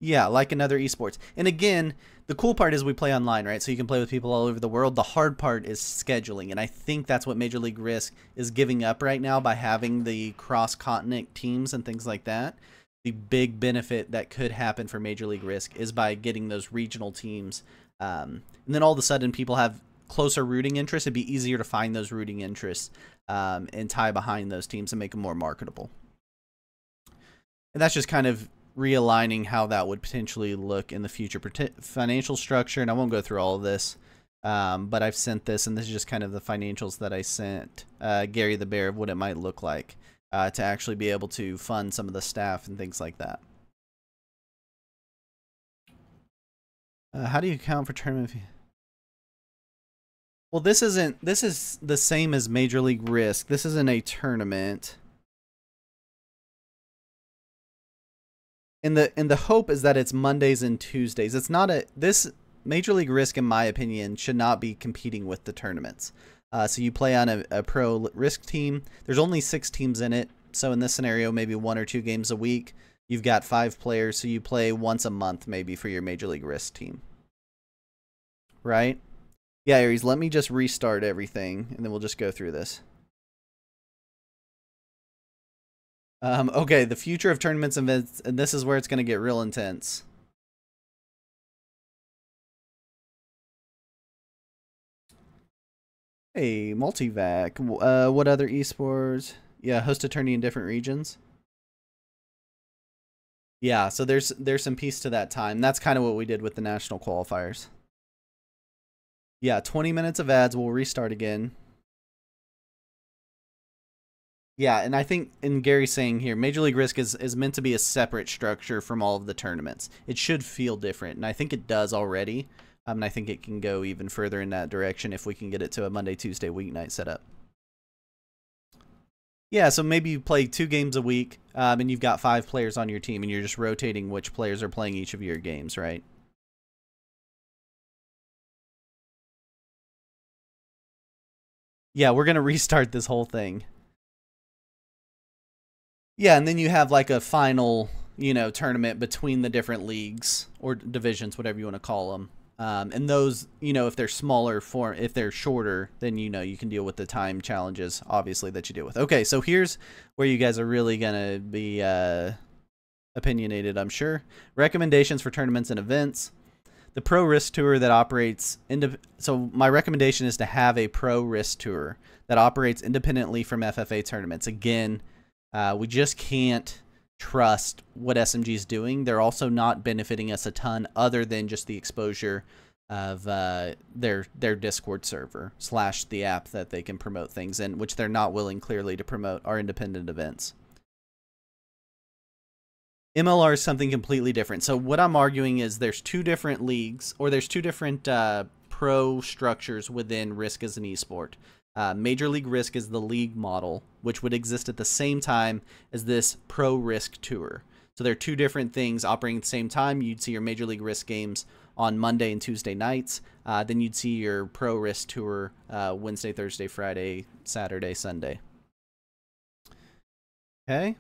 Yeah, like another esports. And again, the cool part is we play online, right? So you can play with people all over the world. The hard part is scheduling, and I think that's what Major League Risk is giving up right now by having the cross-continent teams and things like that. The big benefit that could happen for Major League Risk is by getting those regional teams. And then all of a sudden people have closer rooting interests. It'd be easier to find those rooting interests and tie behind those teams and make them more marketable. And that's just kind of realigning how that would potentially look in the future financial structure. And I won't go through all of this, but I've sent this, and this is just kind of the financials that I sent Gary the Bear of what it might look like to actually be able to fund some of the staff and things like that. How do you account for tournament fee? Well, this is the same as Major League Risk. This isn't a tournament. And the hope is that it's Mondays and Tuesdays. It's not this Major League Risk, in my opinion, should not be competing with the tournaments. So you play on a pro Risk team. There's only 6 teams in it. So in this scenario, maybe 1 or 2 games a week. You've got 5 players, so you play once a month maybe for your Major League Risk team. Right? Yeah, Aries, let me just restart everything, and then we'll just go through this. Okay, the future of tournaments and events, and this is where it's going to get real intense. Hey, Multivac. What other esports? Yeah, host a tourney in different regions. Yeah, so there's some piece to that time. That's kind of what we did with the national qualifiers. Yeah, 20 minutes of ads. We'll restart again. Yeah, and I think, and Gary's saying here, Major League Risk is meant to be a separate structure from all of the tournaments. It should feel different, and I think it does already. And I think it can go even further in that direction if we can get it to a Monday, Tuesday, weeknight setup. Yeah, so maybe you play 2 games a week, and you've got 5 players on your team, and you're just rotating which players are playing each of your games, right? Yeah, we're going to restart this whole thing. Yeah, and then you have like a final, tournament between the different leagues or divisions, whatever you want to call them. And those, if they're smaller if they're shorter, then you can deal with the time challenges, obviously, that you deal with. Okay, so here's where you guys are really gonna be opinionated, I'm sure. Recommendations for tournaments and events. The Pro Risk Tour that operates so my recommendation is to have a Pro Risk Tour that operates independently from FFA tournaments. Again, we just can't trust what SMG is doing, they're also not benefiting us a ton other than just the exposure of their Discord server / the app that they can promote things in, which they're not willing clearly to promote our independent events. MLR is something completely different. So what I'm arguing is there's two different leagues, or there's two different pro structures within Risk as an esport. Major League Risk is the league model, which would exist at the same time as this Pro Risk Tour. So they're two different things operating at the same time. You'd see your Major League Risk games on Monday and Tuesday nights. Then you'd see your Pro Risk Tour Wednesday, Thursday, Friday, Saturday, Sunday. Okay.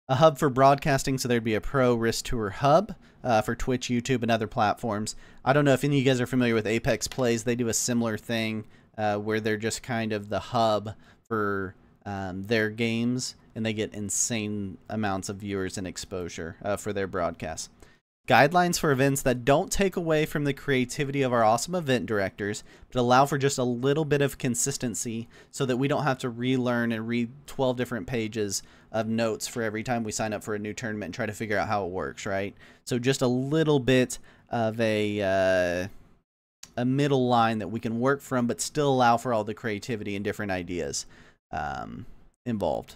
A hub for broadcasting, so there'd be a Pro Risk Tour hub for Twitch, YouTube, and other platforms. I don't know if any of you guys are familiar with Apex Plays. They do a similar thing where they're just kind of the hub for their games, and they get insane amounts of viewers and exposure for their broadcasts. Guidelines for events that don't take away from the creativity of our awesome event directors, but allow for just a little bit of consistency so that we don't have to relearn and read 12 different pages of notes for every time we sign up for a new tournament and try to figure out how it works, right? So just a little bit of a middle line that we can work from, but still allow for all the creativity and different ideas involved.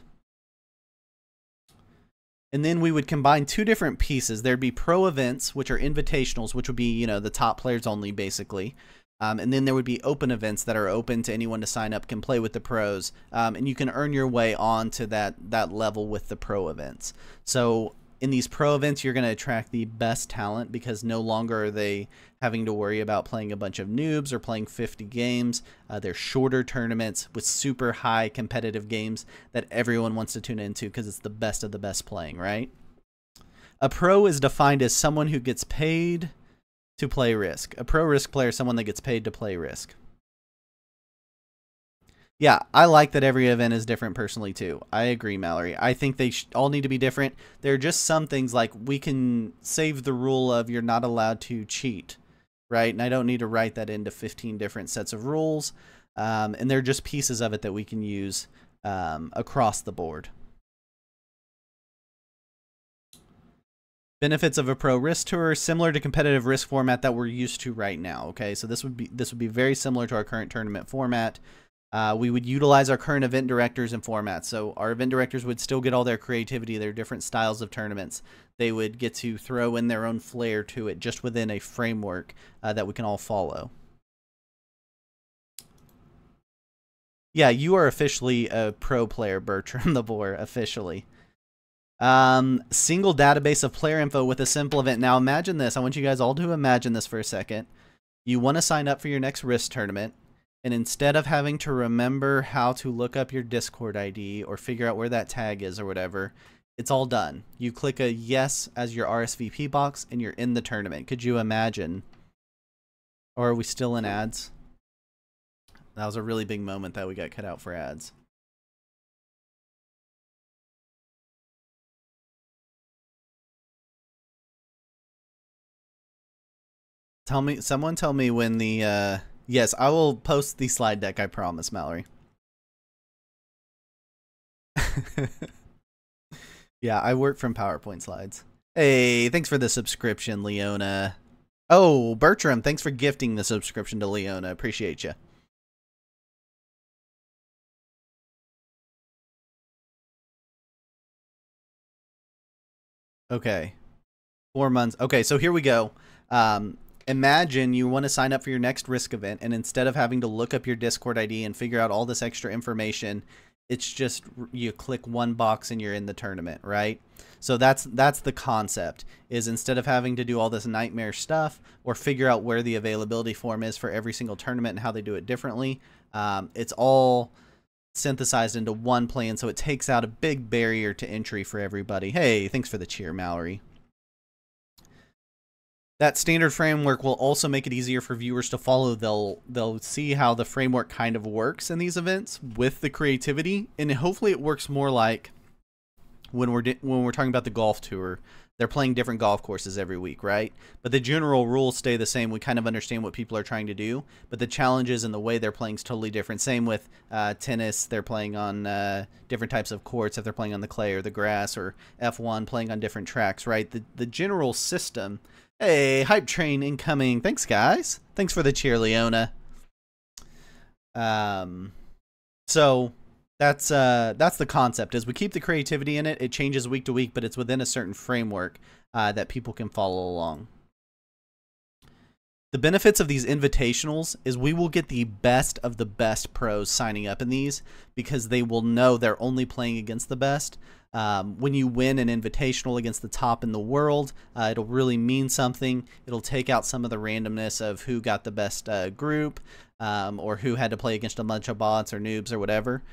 And then we would combine two different pieces. There'd be pro events, which are invitationals, which would be, you know, the top players only, basically. And then there would be open events that are open to anyone to sign up, can play with the pros. And you can earn your way on to that level with the pro events. So in these pro events, you're going to attract the best talent because no longer are they having to worry about playing a bunch of noobs or playing 50 games. They're shorter tournaments with super high competitive games that everyone wants to tune into because it's the best of the best playing, right? A pro is defined as someone who gets paid to play Risk. A pro Risk player is someone that gets paid to play Risk. Yeah, I like that every event is different personally too. I agree, Mallory. I think they all need to be different. There are just some things like we can save the rule of you're not allowed to cheat, right? And I don't need to write that into 15 different sets of rules. And they're just pieces of it that we can use across the board. Benefits of a pro Risk tour, similar to competitive Risk format that we're used to right now. Okay, so this would be very similar to our current tournament format. We would utilize our current event directors and formats. So our event directors would still get all their creativity, their different styles of tournaments. They would get to throw in their own flair to it just within a framework that we can all follow. Yeah, you are officially a pro player, Bertram the Boar, officially. Single database of player info with a simple event. Now imagine this. I want you guys all to imagine this for a second. You want to sign up for your next Risk tournament. And instead of having to remember how to look up your Discord ID or figure out where that tag is or whatever, it's all done. You click a yes as your RSVP box and you're in the tournament. Could you imagine? Or are we still in ads? That was a really big moment that we got cut out for ads. Someone tell me when the, yes, I will post the slide deck, I promise, Mallory. Yeah, I work from PowerPoint slides. Hey, thanks for the subscription, Leona. Oh, Bertram, thanks for gifting the subscription to Leona. Appreciate you. Okay. 4 months. Okay, so here we go. Imagine you want to sign up for your next Risk event, and instead of having to look up your Discord ID and figure out all this extra information, it's just you click one box and you're in the tournament, right? So that's the concept, is instead of having to do all this nightmare stuff or figure out where the availability form is for every single tournament and how they do it differently, it's all synthesized into one plan, so it takes out a big barrier to entry for everybody. Hey, thanks for the cheer, Mallory. That standard framework will also make it easier for viewers to follow. They'll see how the framework kind of works in these events with the creativity, and hopefully it works more like when we're talking about the golf tour They're playing different golf courses every week, right? But the general rules stay the same. We kind of understand what people are trying to do, but the challenges and the way they're playing is totally different. Same with tennis. They're playing on different types of courts if they're playing on the clay or the grass, or F1 playing on different tracks, right? The general system. Hey, hype train incoming. Thanks, guys. Thanks for the cheer, Leona. So that's the concept, is we keep the creativity in it. It changes week to week, but it's within a certain framework that people can follow along. The benefits of these invitationals is we will get the best of the best pros signing up in these, because they will know they're only playing against the best. When you win an invitational against the top in the world, it'll really mean something. It'll take out some of the randomness of who got the best group, or who had to play against a bunch of bots or noobs or whatever.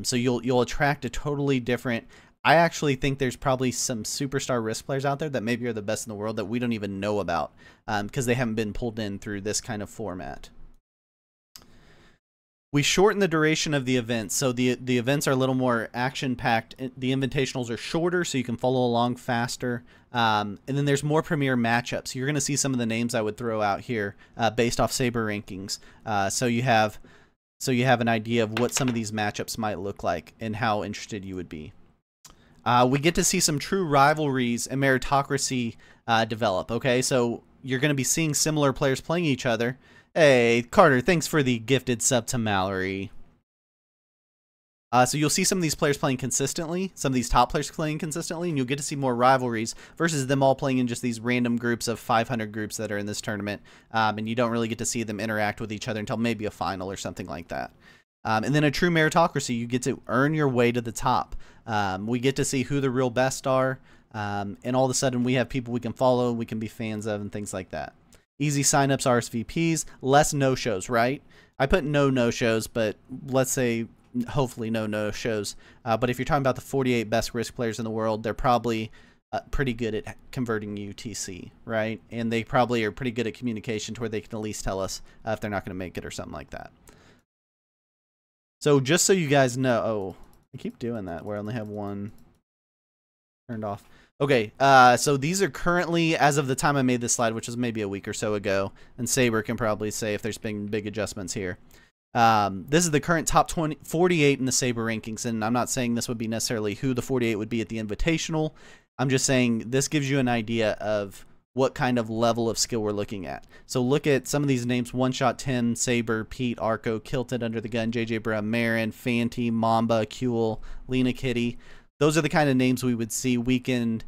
So you'll attract a totally different. I actually think there's probably some superstar Risk players out there that maybe are the best in the world that we don't even know about, because they haven't been pulled in through this kind of format. We shorten the duration of the events, so the events are a little more action-packed. The invitationals are shorter, so you can follow along faster. And then there's more premier matchups. You're going to see some of the names I would throw out here based off Saber rankings. So you have an idea of what some of these matchups might look like and how interested you would be. We get to see some true rivalries and meritocracy develop. Okay, so you're going to be seeing similar players playing each other. Hey, Carter, thanks for the gifted sub to Mallory. So you'll see some of these players playing consistently, some of these top players playing consistently, and you'll get to see more rivalries versus them all playing in just these random groups of 500 groups that are in this tournament, and you don't really get to see them interact with each other until maybe a final or something like that. And then a true meritocracy, you get to earn your way to the top. We get to see who the real best are, and all of a sudden we have people we can follow, we can be fans of, and things like that. Easy signups, RSVPs, less no-shows, right? I put no-shows, but let's say hopefully no no-shows. But if you're talking about the 48 best Risk players in the world, they're probably pretty good at converting UTC, right? And they probably are pretty good at communication to where they can at least tell us if they're not going to make it or something like that. So just so you guys know, oh, I keep doing that where I only have one turned off. Okay, so these are currently, as of the time I made this slide, which was maybe a week or so ago, and Saber can probably say if there's been big adjustments here. This is the current top 48 in the Saber rankings, and I'm not saying this would be necessarily who the 48 would be at the Invitational. I'm just saying this gives you an idea of what kind of level of skill we're looking at. So look at some of these names: One Shot 10, Saber, Pete, Arco, Kilted, Under the Gun, JJ Brum, Marin, Fanti, Mamba, Kuel, Lena Kitty. Those are the kind of names we would see weekend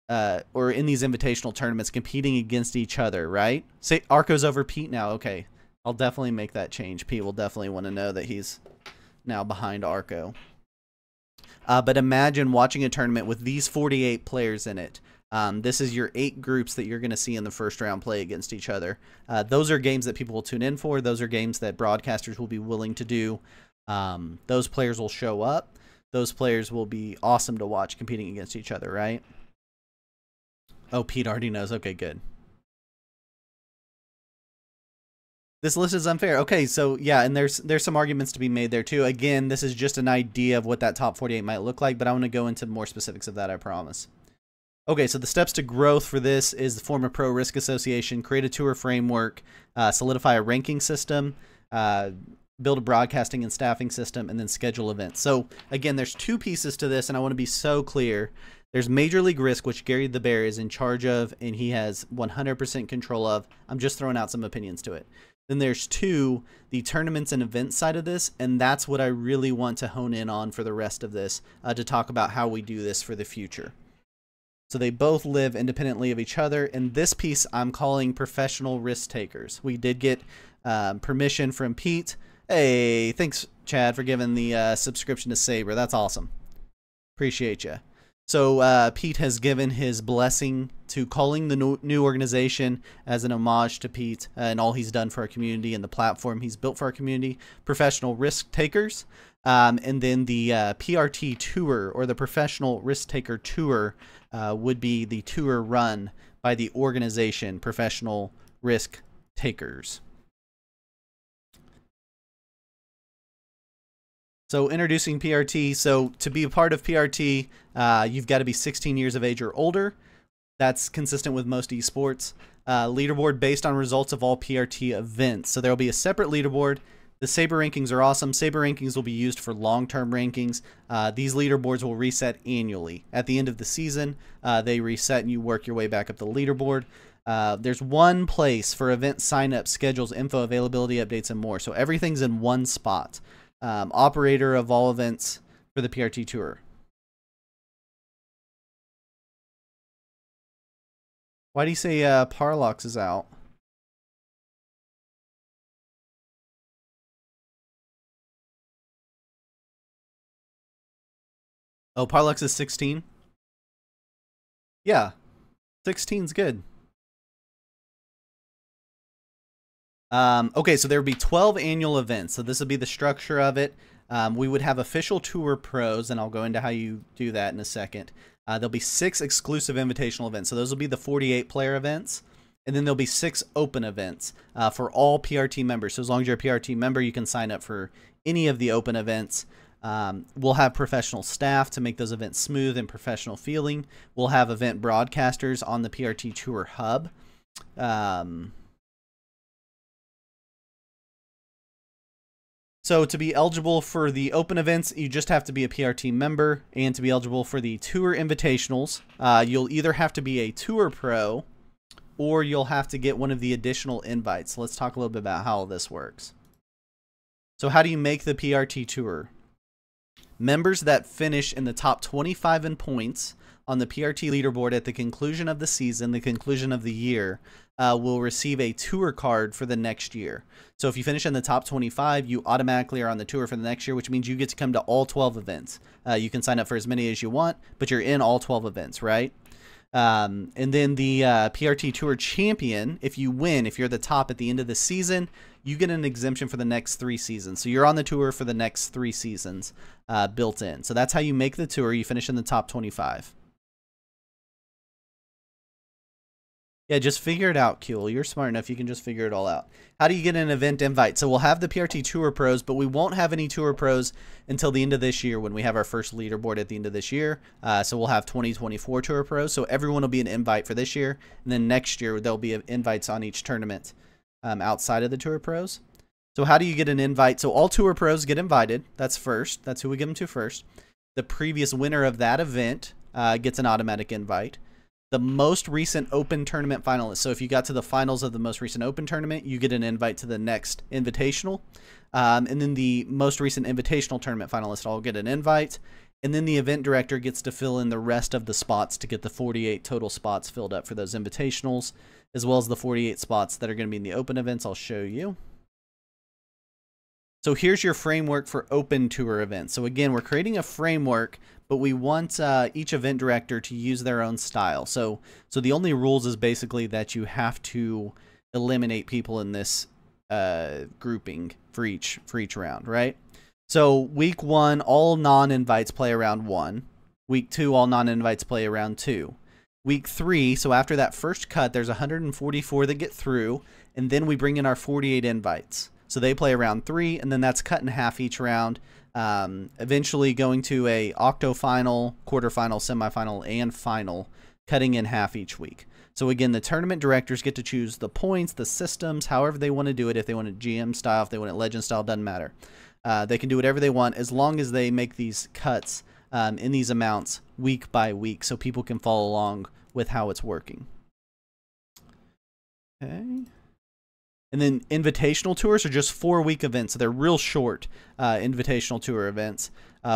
or in these invitational tournaments competing against each other, right? Say Arco's over Pete now. Okay, I'll definitely make that change. Pete will definitely want to know that he's now behind Arco. But imagine watching a tournament with these 48 players in it. This is your 8 groups that you're going to see in the first round play against each other. Those are games that people will tune in for. Those are games that broadcasters will be willing to do. Those players will show up. Those players will be awesome to watch competing against each other, right? Oh, Pete already knows. Okay, good. This list is unfair. Okay, so yeah, and there's some arguments to be made there too. Again, this is just an idea of what that top 48 might look like, but I want to go into more specifics of that, I promise. Okay, so the steps to growth for this is form a pro risk association, create a tour framework, solidify a ranking system, build a broadcasting and staffing system, and then schedule events. So again, there's 2 pieces to this, and I want to be so clear. There's Major League Risk, which Gary the Bear is in charge of, and he has 100% control of. I'm just throwing out some opinions to it. Then there's 2, the tournaments and events side of this, and that's what I really want to hone in on for the rest of this, to talk about how we do this for the future. So they both live independently of each other, and this piece I'm calling professional risk takers. We did get permission from Pete. Hey, thanks, Chad, for giving the subscription to Saber. That's awesome. Appreciate you. So Pete has given his blessing to calling the new organization as an homage to Pete and all he's done for our community and the platform he's built for our community, Professional Risk Takers. And then the PRT Tour, or the Professional Risk Taker Tour, would be the tour run by the organization Professional Risk Takers. So introducing PRT. So to be a part of PRT, you've got to be 16 years of age or older. That's consistent with most esports. Leaderboard based on results of all PRT events. So there will be a separate leaderboard. The Saber rankings are awesome. Saber rankings will be used for long-term rankings. These leaderboards will reset annually. At the end of the season, they reset and you work your way back up the leaderboard. There's one place for event sign-up, schedules, info, availability, updates, and more. So everything's in one spot. Operator of all events for the PRT Tour. Why do you say Parlox is out? Oh, Parlux is 16? Yeah, 16's good. Okay, so there would be 12 annual events. So this would be the structure of it. We would have official tour pros, and I'll go into how you do that in a second. There'll be 6 exclusive invitational events. So those will be the 48 player events. And then there'll be 6 open events for all PRT members. So as long as you're a PRT member, you can sign up for any of the open events. We'll have professional staff to make those events smooth and professional feeling. We'll have event broadcasters on the PRT Tour Hub. So to be eligible for the open events, you just have to be a PRT member. And to be eligible for the tour invitationals, you'll either have to be a tour pro or you'll have to get one of the additional invites. So let's talk a little bit about how this works. So how do you make the PRT Tour? Members that finish in the top 25 in points on the PRT leaderboard at the conclusion of the season, the conclusion of the year, will receive a tour card for the next year. So if you finish in the top 25, you automatically are on the tour for the next year, which means you get to come to all 12 events. You can sign up for as many as you want, but you're in all 12 events, right? And then the PRT Tour champion, if you win, if you're the top at the end of the season, you get an exemption for the next 3 seasons. So you're on the tour for the next 3 seasons built in. So that's how you make the tour. You finish in the top 25. Yeah, just figure it out, Kuehl. You're smart enough. You can just figure it all out. How do you get an event invite? So we'll have the PRT Tour Pros, but we won't have any Tour Pros until the end of this year when we have our first leaderboard at the end of this year. So we'll have 2024 Tour Pros. So everyone will be an invite for this year. And then next year, there'll be invites on each tournament outside of the Tour Pros. So how do you get an invite? So all Tour Pros get invited. That's first. That's who we give them to first. The previous winner of that event gets an automatic invite. The most recent open tournament finalist. So if you got to the finals of the most recent open tournament, you get an invite to the next invitational. And then the most recent invitational tournament finalist all get an invite. And then the event director gets to fill in the rest of the spots to get the 48 total spots filled up for those invitationals, as well as the 48 spots that are going to be in the open events. I'll show you. So here's your framework for open tour events. So again, we're creating a framework, but we want each event director to use their own style. So the only rules is basically that you have to eliminate people in this grouping for each round, right? So week 1, all non-invites play around 1. Week 2, all non-invites play around 2. Week 3, so after that first cut, there's 144 that get through, and then we bring in our 48 invites. So they play around 3, and then that's cut in half each round, eventually going to a octo final, quarterfinal, semifinal, and final, cutting in half each week. So again, the tournament directors get to choose the points, the systems, however they want to do it. If they want it GM style, if they want it legend style, doesn't matter. They can do whatever they want as long as they make these cuts in these amounts week by week so people can follow along with how it's working. Okay. And then invitational tours are just 4-week events. So they're real short invitational tour events.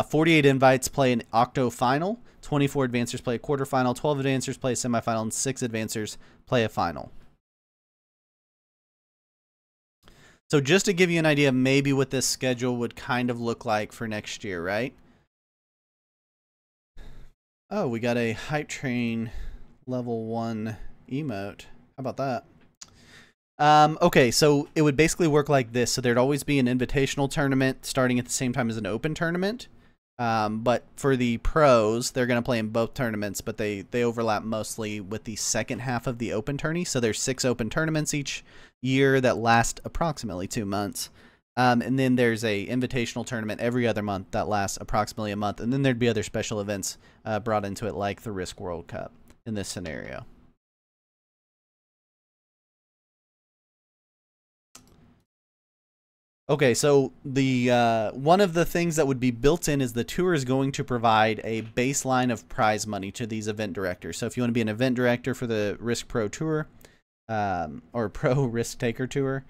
48 invites play an octo final. 24 advancers play a quarterfinal. 12 advancers play a semifinal. And 6 advancers play a final. So just to give you an idea of maybe what this schedule would kind of look like for next year, right? Oh, we got a Hype Train level 1 emote. How about that? Okay, so it would basically work like this. So there'd always be an invitational tournament starting at the same time as an open tournament. But for the pros, they're going to play in both tournaments, but they overlap mostly with the second half of the open tourney. So there's 6 open tournaments each year that last approximately 2 months. And then there's a invitational tournament every other month that lasts approximately a month. And then there'd be other special events brought into it like the Risk World Cup in this scenario. Okay, so the one of the things that would be built in is the tour is going to provide a baseline of prize money to these event directors. So if you want to be an event director for the Risk Pro Tour, or Pro Risk Taker Tour,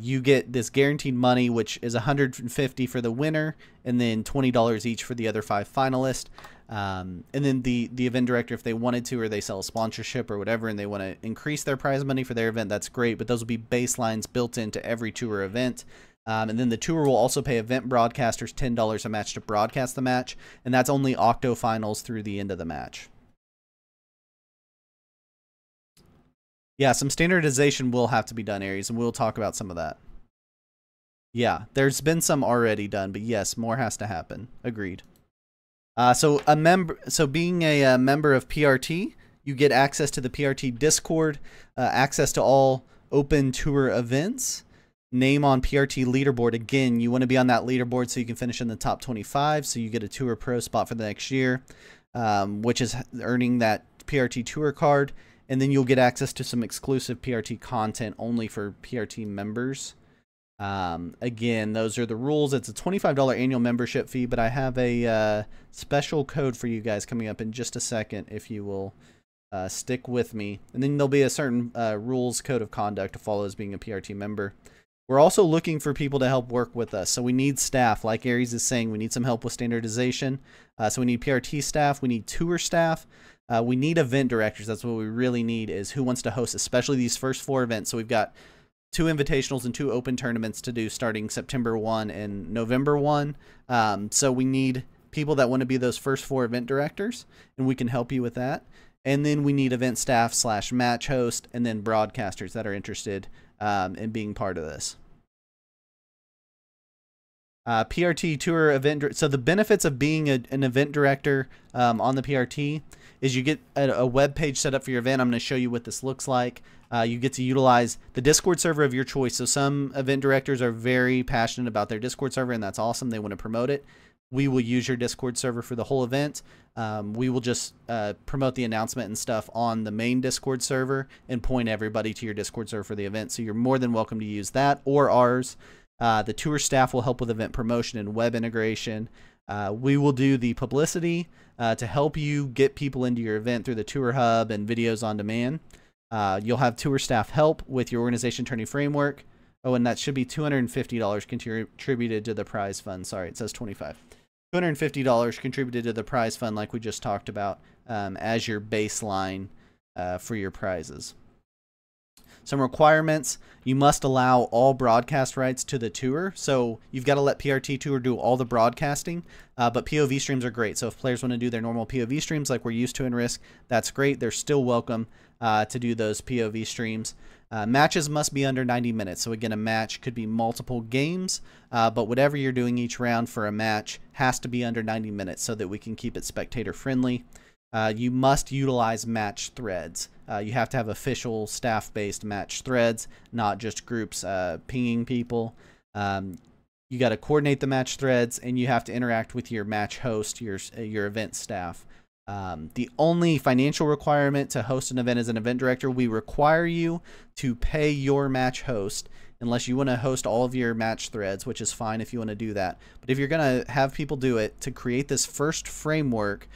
you get this guaranteed money, which is $150 for the winner, and then $20 each for the other 5 finalists. And then the event director, if they wanted to, or they sell a sponsorship or whatever, and they want to increase their prize money for their event, that's great. But those will be baselines built into every tour event. And then the tour will also pay event broadcasters $10 a match to broadcast the match, and that's only octo finals through the end of the match. Yeah, some standardization will have to be done, Aries, and we'll talk about some of that. Yeah, there's been some already done, but yes, more has to happen. Agreed. So being a member of PRT, you get access to the PRT Discord, access to all open tour events, name on PRT leaderboard. Again, you want to be on that leaderboard so you can finish in the top 25, so you get a Tour Pro spot for the next year, which is earning that PRT Tour card. And then you'll get access to some exclusive PRT content only for PRT members. Again, those are the rules. It's a $25 annual membership fee, but I have a special code for you guys coming up in just a second if you will stick with me. And then there'll be a certain rules code of conduct to follow as being a PRT member. We're also looking for people to help work with us. So we need staff. Like Aries is saying, we need some help with standardization. So we need PRT staff. We need tour staff. We need event directors. That's what we really need, is who wants to host, especially these first 4 events. So we've got 2 invitationals and 2 open tournaments to do starting September 1 and November 1. So we need people that want to be those first 4 event directors, and we can help you with that. And then we need event staff / match host, and then broadcasters that are interested in being part of this. PRT Tour event. So the benefits of being an event director on the PRT is you get a web page set up for your event. I'm going to show you what this looks like. You get to utilize the Discord server of your choice. So some event directors are very passionate about their Discord server, and that's awesome. They want to promote it. We will use your Discord server for the whole event. We will just promote the announcement and stuff on the main Discord server and point everybody to your Discord server for the event. So you're more than welcome to use that or ours. The tour staff will help with event promotion and web integration. We will do the publicity to help you get people into your event through the Tour Hub and videos on demand. You'll have tour staff help with your organization attorney framework. Oh, and that should be $250 contributed to the prize fund. Sorry, it says $25. $250 contributed to the prize fund like we just talked about as your baseline for your prizes. Some requirements: you must allow all broadcast rights to the tour. So you've got to let PRT Tour do all the broadcasting, but POV streams are great. So if players want to do their normal POV streams like we're used to in Risk, that's great. They're still welcome to do those POV streams. Matches must be under 90 minutes. So again, a match could be multiple games, but whatever you're doing each round for a match has to be under 90 minutes so that we can keep it spectator friendly. You must utilize match threads. You have to have official staff-based match threads, not just groups pinging people. You got to coordinate the match threads, and you have to interact with your match host, your event staff. The only financial requirement to host an event as an event director, we require you to pay your match host unless you want to host all of your match threads, which is fine if you want to do that. But if you're going to have people do it, to create this first framework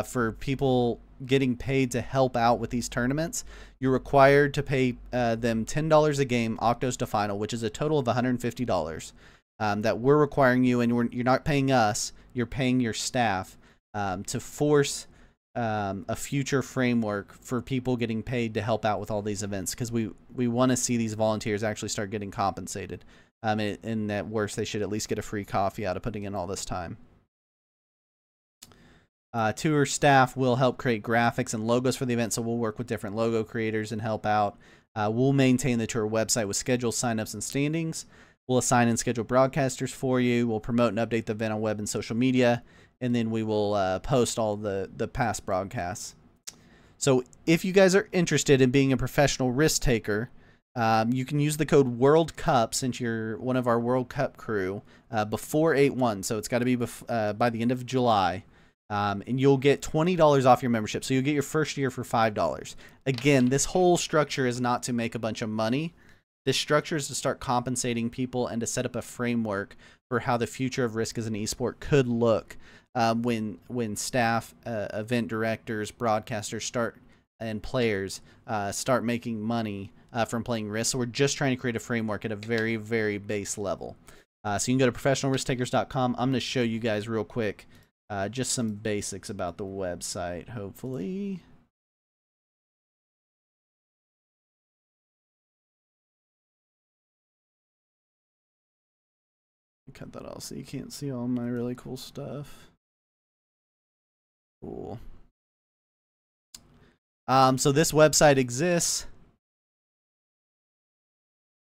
for people getting paid to help out with these tournaments, you're required to pay them $10 a game, octos to final, which is a total of $150 that we're requiring you, and you're not paying us, you're paying your staff to force a future framework for people getting paid to help out with all these events, because we want to see these volunteers actually start getting compensated. And at worst, they should at least get a free coffee out of putting in all this time. Tour staff will help create graphics and logos for the event, so we'll work with different logo creators and help out. We'll maintain the tour website with schedules, signups, and standings. We'll assign and schedule broadcasters for you. We'll promote and update the event on web and social media, and then we will post all the past broadcasts. So if you guys are interested in being a professional risk taker, you can use the code World Cup, since you're one of our World Cup crew, before 8/1. So it's got to be by the end of July. And you'll get $20 off your membership. So you'll get your first year for $5. Again, this whole structure is not to make a bunch of money. This structure is to start compensating people and to set up a framework for how the future of Risk as an esport could look when staff, event directors, broadcasters and players start making money from playing Risk. So we're just trying to create a framework at a very, very base level. So you can go to professionalrisktakers.com. I'm going to show you guys real quick just some basics about the website, hopefully. Cut that off so you can't see all my really cool stuff. Cool. So this website exists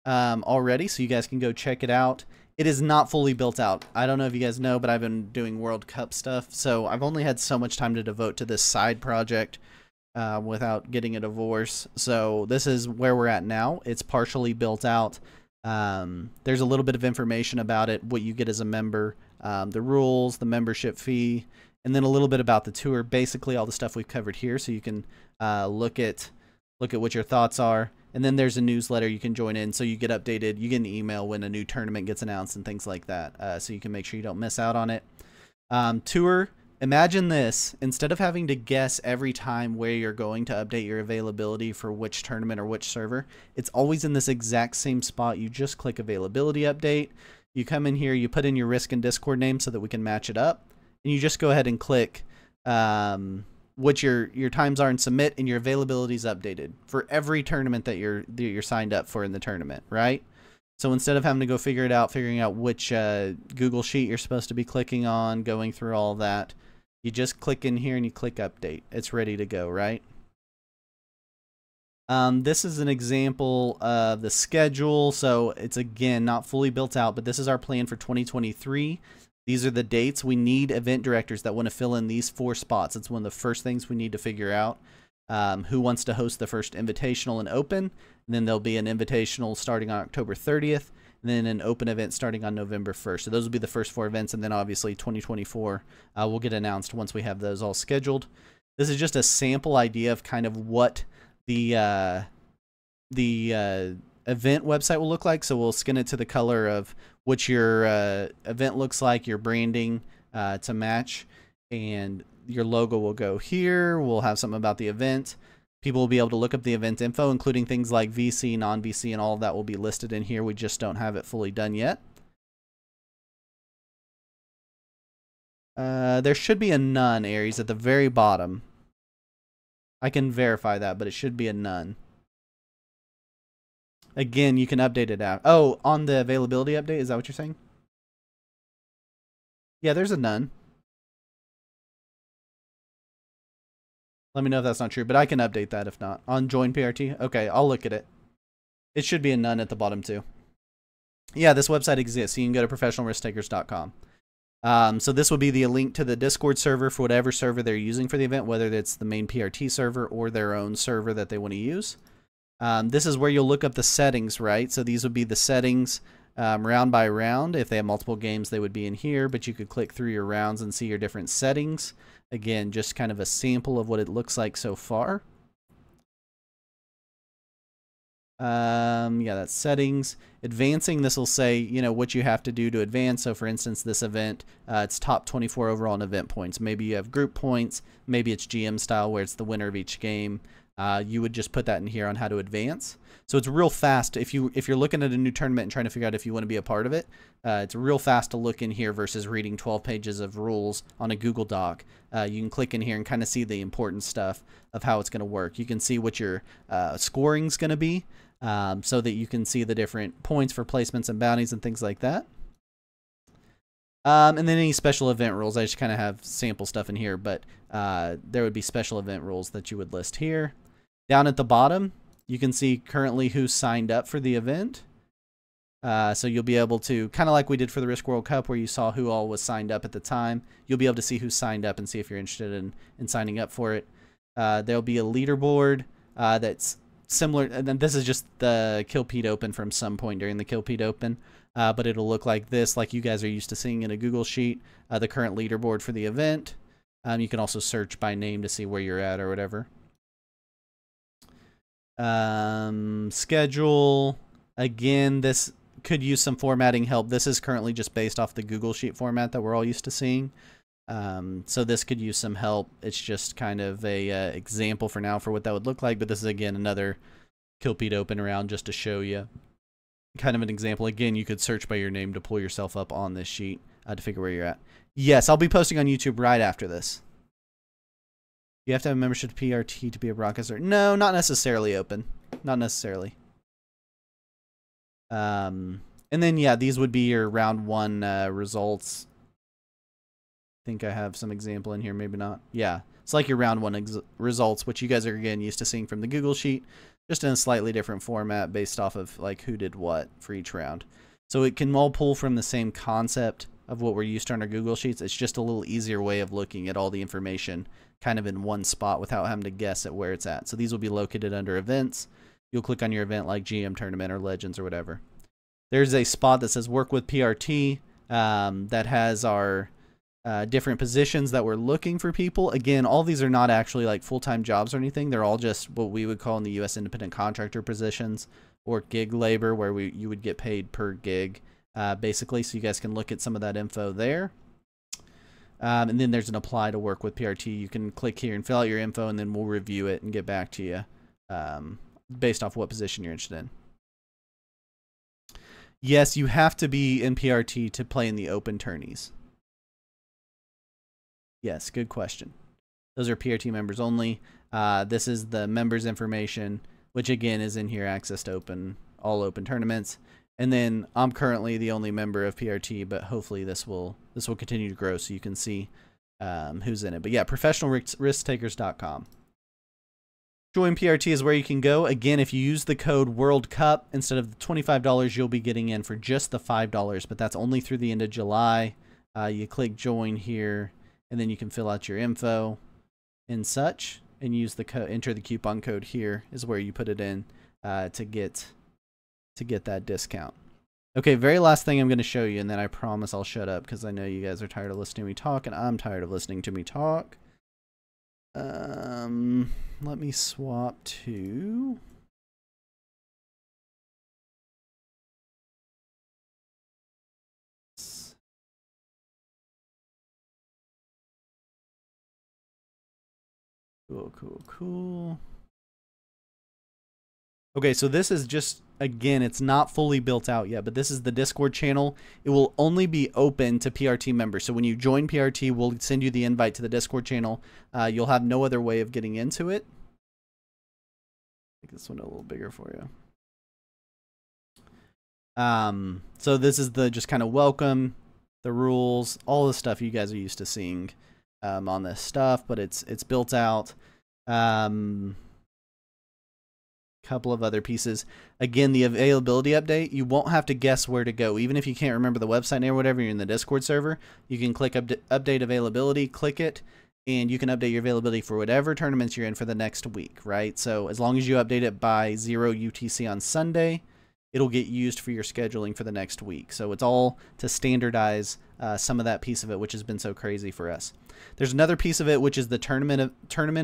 already, so you guys can go check it out. It is not fully built out. I don't know if you guys know, but I've been doing World Cup stuff, so I've only had so much time to devote to this side project without getting a divorce. So this is where we're at now. It's partially built out. There's a little bit of information about it, what you get as a member, the rules, the membership fee, and then a little bit about the tour. Basically all the stuff we've covered here, so you can look at what your thoughts are. And then there's a newsletter you can join in, so you get updated. You get an email when a new tournament gets announced and things like that, so you can make sure you don't miss out on it. Tour, imagine this. Instead of having to guess every time where you're going to update your availability for which tournament or which server, it's always in this exact same spot. You just click availability update. You come in here, you put in your Risk and Discord name so that we can match it up. And you just go ahead and click what your times are and submit, and your availability is updated for every tournament that you're signed up for in the tournament, right? So instead of having to go figuring out which Google Sheet you're supposed to be clicking on, going through all that, you just click in here and you click update. It's ready to go, right? This is an example of the schedule. So it's, again, not fully built out, but this is our plan for 2023. These are the dates. We need event directors that want to fill in these 4 spots. It's one of the first things we need to figure out. Who wants to host the first invitational and open, and then there'll be an invitational starting on October 30th, and then an open event starting on November 1st. So those will be the first 4 events, and then obviously 2024 will get announced once we have those all scheduled. This is just a sample idea of kind of what the event website will look like. So we'll skin it to the color of what your event looks like, your branding to match, and your logo will go here. We'll have something about the event. People will be able to look up the event info, including things like VC, non-VC, and all of that will be listed in here. We just don't have it fully done yet. There should be a none, Aries, at the very bottom. I can verify that, but it should be a none. Again, you can update it out. Oh, on the availability update, is that what you're saying? Yeah, there's a none. Let me know if that's not true, but I can update that if not. On join PRT? Okay, I'll look at it. It should be a none at the bottom too. Yeah, this website exists. So you can go to professionalrisktakers.com. So this would be the link to the Discord server for whatever server they're using for the event, whether it's the main PRT server or their own server that they want to use. This is where you'll look up the settings, right? So these would be the settings round by round. If they have multiple games, they would be in here, but you could click through your rounds and see your different settings. Again, just kind of a sample of what it looks like so far. Yeah, that's settings. Advancing, this will say, you know, what you have to do to advance. So for instance, this event, it's top 24 overall in event points. Maybe you have group points. Maybe it's GM style where it's the winner of each game. You would just put that in here on how to advance. So it's real fast. If you're looking at a new tournament and trying to figure out if you want to be a part of it, it's real fast to look in here versus reading 12 pages of rules on a Google Doc. You can click in here and kind of see the important stuff of how it's going to work. You can see what your scoring's going to be, so that you can see the different points for placements and bounties and things like that. And then any special event rules. I just kind of have sample stuff in here, but there would be special event rules that you would list here. Down at the bottom, you can see currently who's signed up for the event. So you'll be able to, kind of like we did for the Risk World Cup where you saw who all was signed up at the time, you'll be able to see who's signed up and see if you're interested in signing up for it. There'll be a leaderboard that's similar, and then this is just the Kilpede Open from some point during the Kilpede Open, but it'll look like this, like you guys are used to seeing in a Google Sheet, the current leaderboard for the event. You can also search by name to see where you're at or whatever. Schedule. Again, this could use some formatting help. This is currently just based off the Google Sheet format that we're all used to seeing. So this could use some help. It's just kind of a example for now for what that would look like. But this is, again, another Kilpie open around just to show you kind of an example. Again, you could search by your name to pull yourself up on this sheet to figure where you're at. Yes, I'll be posting on YouTube right after this. You have to have a membership to PRT to be a broadcaster. No, not necessarily open. Not necessarily. And then, yeah, these would be your round 1 results. I think I have some example in here, maybe not. Yeah, it's like your round 1 results, which you guys are, again, used to seeing from the Google Sheet, just in a slightly different format based off of like who did what for each round. So it can all pull from the same concept of what we're used to on our Google Sheets. It's just a little easier way of looking at all the information kind of in one spot without having to guess at where it's at. So these will be located under events. You'll click on your event like GM Tournament or Legends or whatever. There's a spot that says work with PRT that has our different positions that we're looking for people. Again, all these are not actually like full-time jobs or anything. They're all just what we would call in the U.S. independent contractor positions or gig labor, where you would get paid per gig, basically. So you guys can look at some of that info there. And then there's an apply to work with PRT. You can click here and fill out your info, and then we'll review it and get back to you based off what position you're interested in. Yes, you have to be in PRT to play in the open tourneys. Yes, good question. Those are PRT members only. This is the members information, which again is in here, access to all open tournaments. And then I'm currently the only member of PRT, but hopefully this will continue to grow so you can see who's in it. But yeah, professionalrisktakers.com. Join PRT is where you can go. Again, if you use the code World Cup instead of the $25, you'll be getting in for just the $5, but that's only through the end of July. You click join here, and then you can fill out your info and such, and use the code. Enter the coupon code here is where you put it in to get that discount. Okay, very last thing I'm going to show you, and then I promise I'll shut up because I know you guys are tired of listening to me talk, and I'm tired of listening to me talk. Let me swap to cool. Okay, so this is just, again, it's not fully built out yet, but this is the Discord channel. It will only be open to PRT members. So when you join PRT, we'll send you the invite to the Discord channel. You'll have no other way of getting into it. Make this one a little bigger for you. So this is the just kind of welcome, the rules, all the stuff you guys are used to seeing on this stuff, but it's built out. Couple of other pieces. Again, the availability update, you won't have to guess where to go. Even if you can't remember the website name or whatever, you're in the Discord server, you can click update availability, click it, and you can update your availability for whatever tournaments you're in for the next week, right? So as long as you update it by 0 UTC on Sunday, it'll get used for your scheduling for the next week. So it's all to standardize some of that piece of it, which has been so crazy for us. There's another piece of it, which is the tournament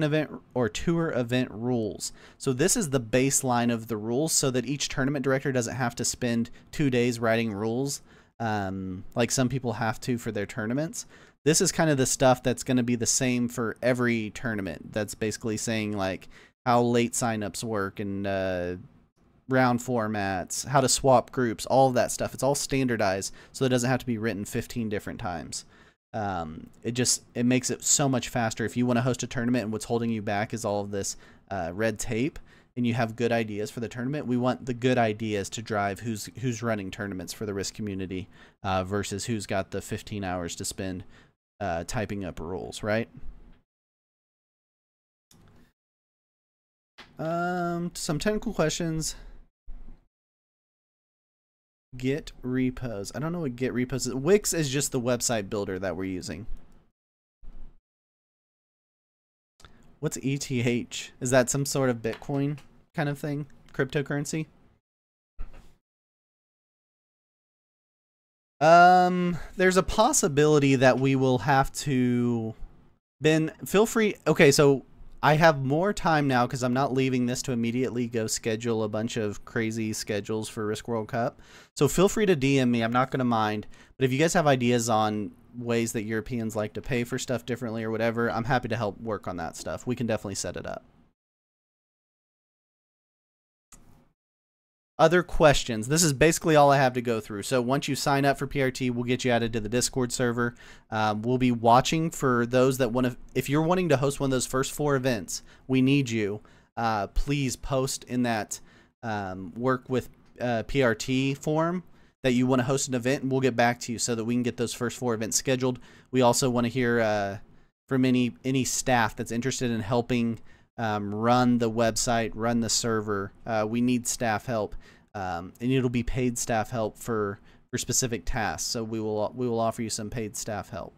event or tour event rules. So this is the baseline of the rules so that each tournament director doesn't have to spend 2 days writing rules like some people have to for their tournaments. This is kind of the stuff that's going to be the same for every tournament. That's basically saying like how late signups work and round formats, how to swap groups, all of that stuff. It's all standardized so it doesn't have to be written 15 different times. It makes it so much faster. If you want to host a tournament and what's holding you back is all of this red tape, and you have good ideas for the tournament, we want the good ideas to drive who's running tournaments for the Risk community versus who's got the 15 hours to spend typing up rules, right? Some technical questions. Git repos. I don't know what Git repos is. Wix is just the website builder that we're using. What's ETH? Is that some sort of Bitcoin kind of thing? Cryptocurrency? There's a possibility that we will have to... Ben, feel free... Okay, so I have more time now because I'm not leaving this to immediately go schedule a bunch of crazy schedules for Risk World Cup. So feel free to DM me. I'm not going to mind. But if you guys have ideas on ways that Europeans like to pay for stuff differently or whatever, I'm happy to help work on that stuff. We can definitely set it up. Other questions. This is basically all I have to go through. So once you sign up for PRT, we'll get you added to the Discord server. We'll be watching for those that want to. If you're wanting to host one of those first 4 events, we need you. Please post in that work with PRT form that you want to host an event, and we'll get back to you so that we can get those first 4 events scheduled. We also want to hear from any staff that's interested in helping run the website, run the server. We need staff help, and it'll be paid staff help for specific tasks. So we will offer you some paid staff help.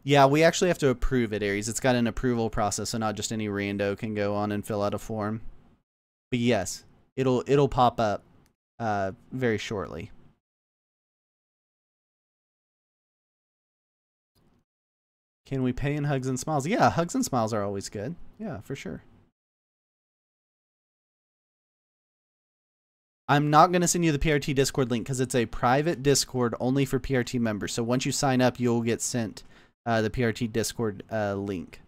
Yeah, we actually have to approve it, Aries. It's got an approval process, so not just any rando can go on and fill out a form. But yes, it'll pop up very shortly. Can we pay in hugs and smiles? Yeah, hugs and smiles are always good. Yeah, for sure. I'm not going to send you the PRT Discord link because it's a private Discord only for PRT members. So once you sign up, you'll get sent the PRT Discord link.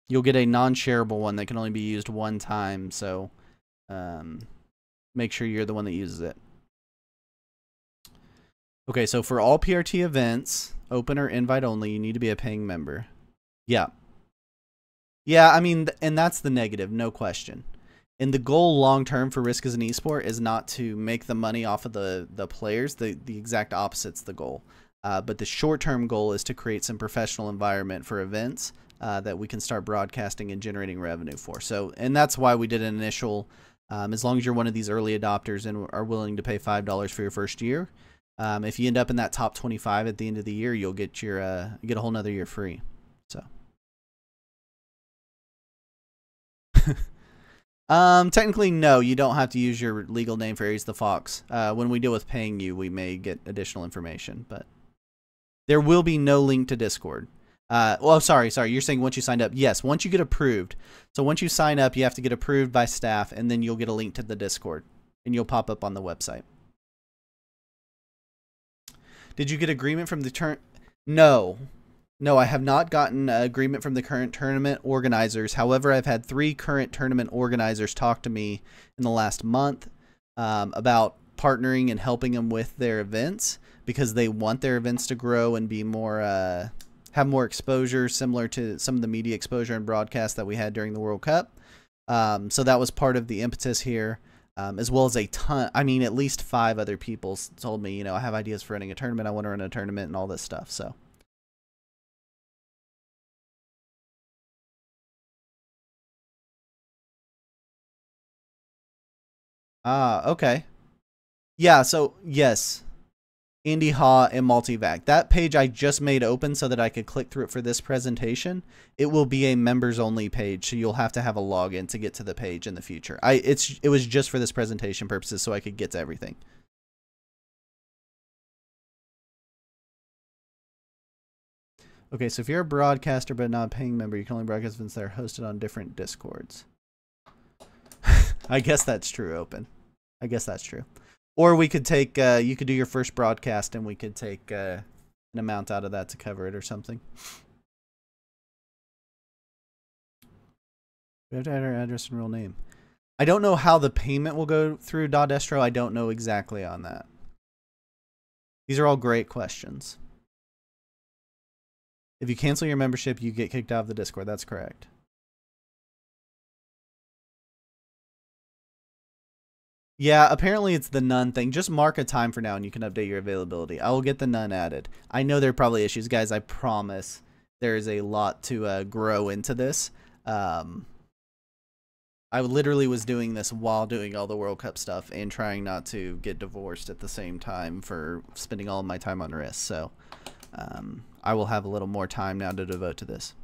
You'll get a non-shareable one that can only be used one time. So make sure you're the one that uses it. Okay, so for all PRT events, open or invite only, you need to be a paying member. Yeah. Yeah, I mean, and that's the negative, no question. And the goal long term for Risk as an esport is not to make the money off of the players. The exact opposite's the goal. But the short term goal is to create some professional environment for events that we can start broadcasting and generating revenue for. So, and that's why we did an initial, as long as you're one of these early adopters and are willing to pay $5 for your first year, if you end up in that top 25 at the end of the year, you'll get your get a whole nother year free. So, technically, no, you don't have to use your legal name for Aries the Fox. When we deal with paying you, we may get additional information, but there will be no link to Discord. Well, sorry. You're saying once you signed up. Yes, once you get approved. So once you sign up, you have to get approved by staff, and then you'll get a link to the Discord, and you'll pop up on the website. Did you get agreement from the No. No, I have not gotten agreement from the current tournament organizers. However, I've had 3 current tournament organizers talk to me in the last month about partnering and helping them with their events because they want their events to grow and be more, have more exposure, similar to some of the media exposure and broadcast that we had during the World Cup. So that was part of the impetus here. As well as a ton, I mean, at least 5 other people told me, you know, I have ideas for running a tournament. I want to run a tournament and all this stuff. So, okay. Yeah, so, yes. Indie Ha and Multivac. That page I just made open so that I could click through it for this presentation. It will be a members only page, so you'll have to have a login to get to the page in the future. It was just for this presentation purposes so I could get to everything. Okay, so if you're a broadcaster but not a paying member, you can only broadcast events that are hosted on different Discords. I guess that's true, Open. I guess that's true. Or we could take, you could do your first broadcast and we could take an amount out of that to cover it or something. We have to add our address and real name. I don't know how the payment will go through Dodestro. I don't know exactly on that. These are all great questions. If you cancel your membership, you get kicked out of the Discord. That's correct. Yeah, apparently it's the none thing. Just mark a time for now and you can update your availability. I will get the none added. I know there are probably issues. Guys, I promise there is a lot to grow into this. I literally was doing this while doing all the World Cup stuff and trying not to get divorced at the same time for spending all of my time on Risk. So I will have a little more time now to devote to this.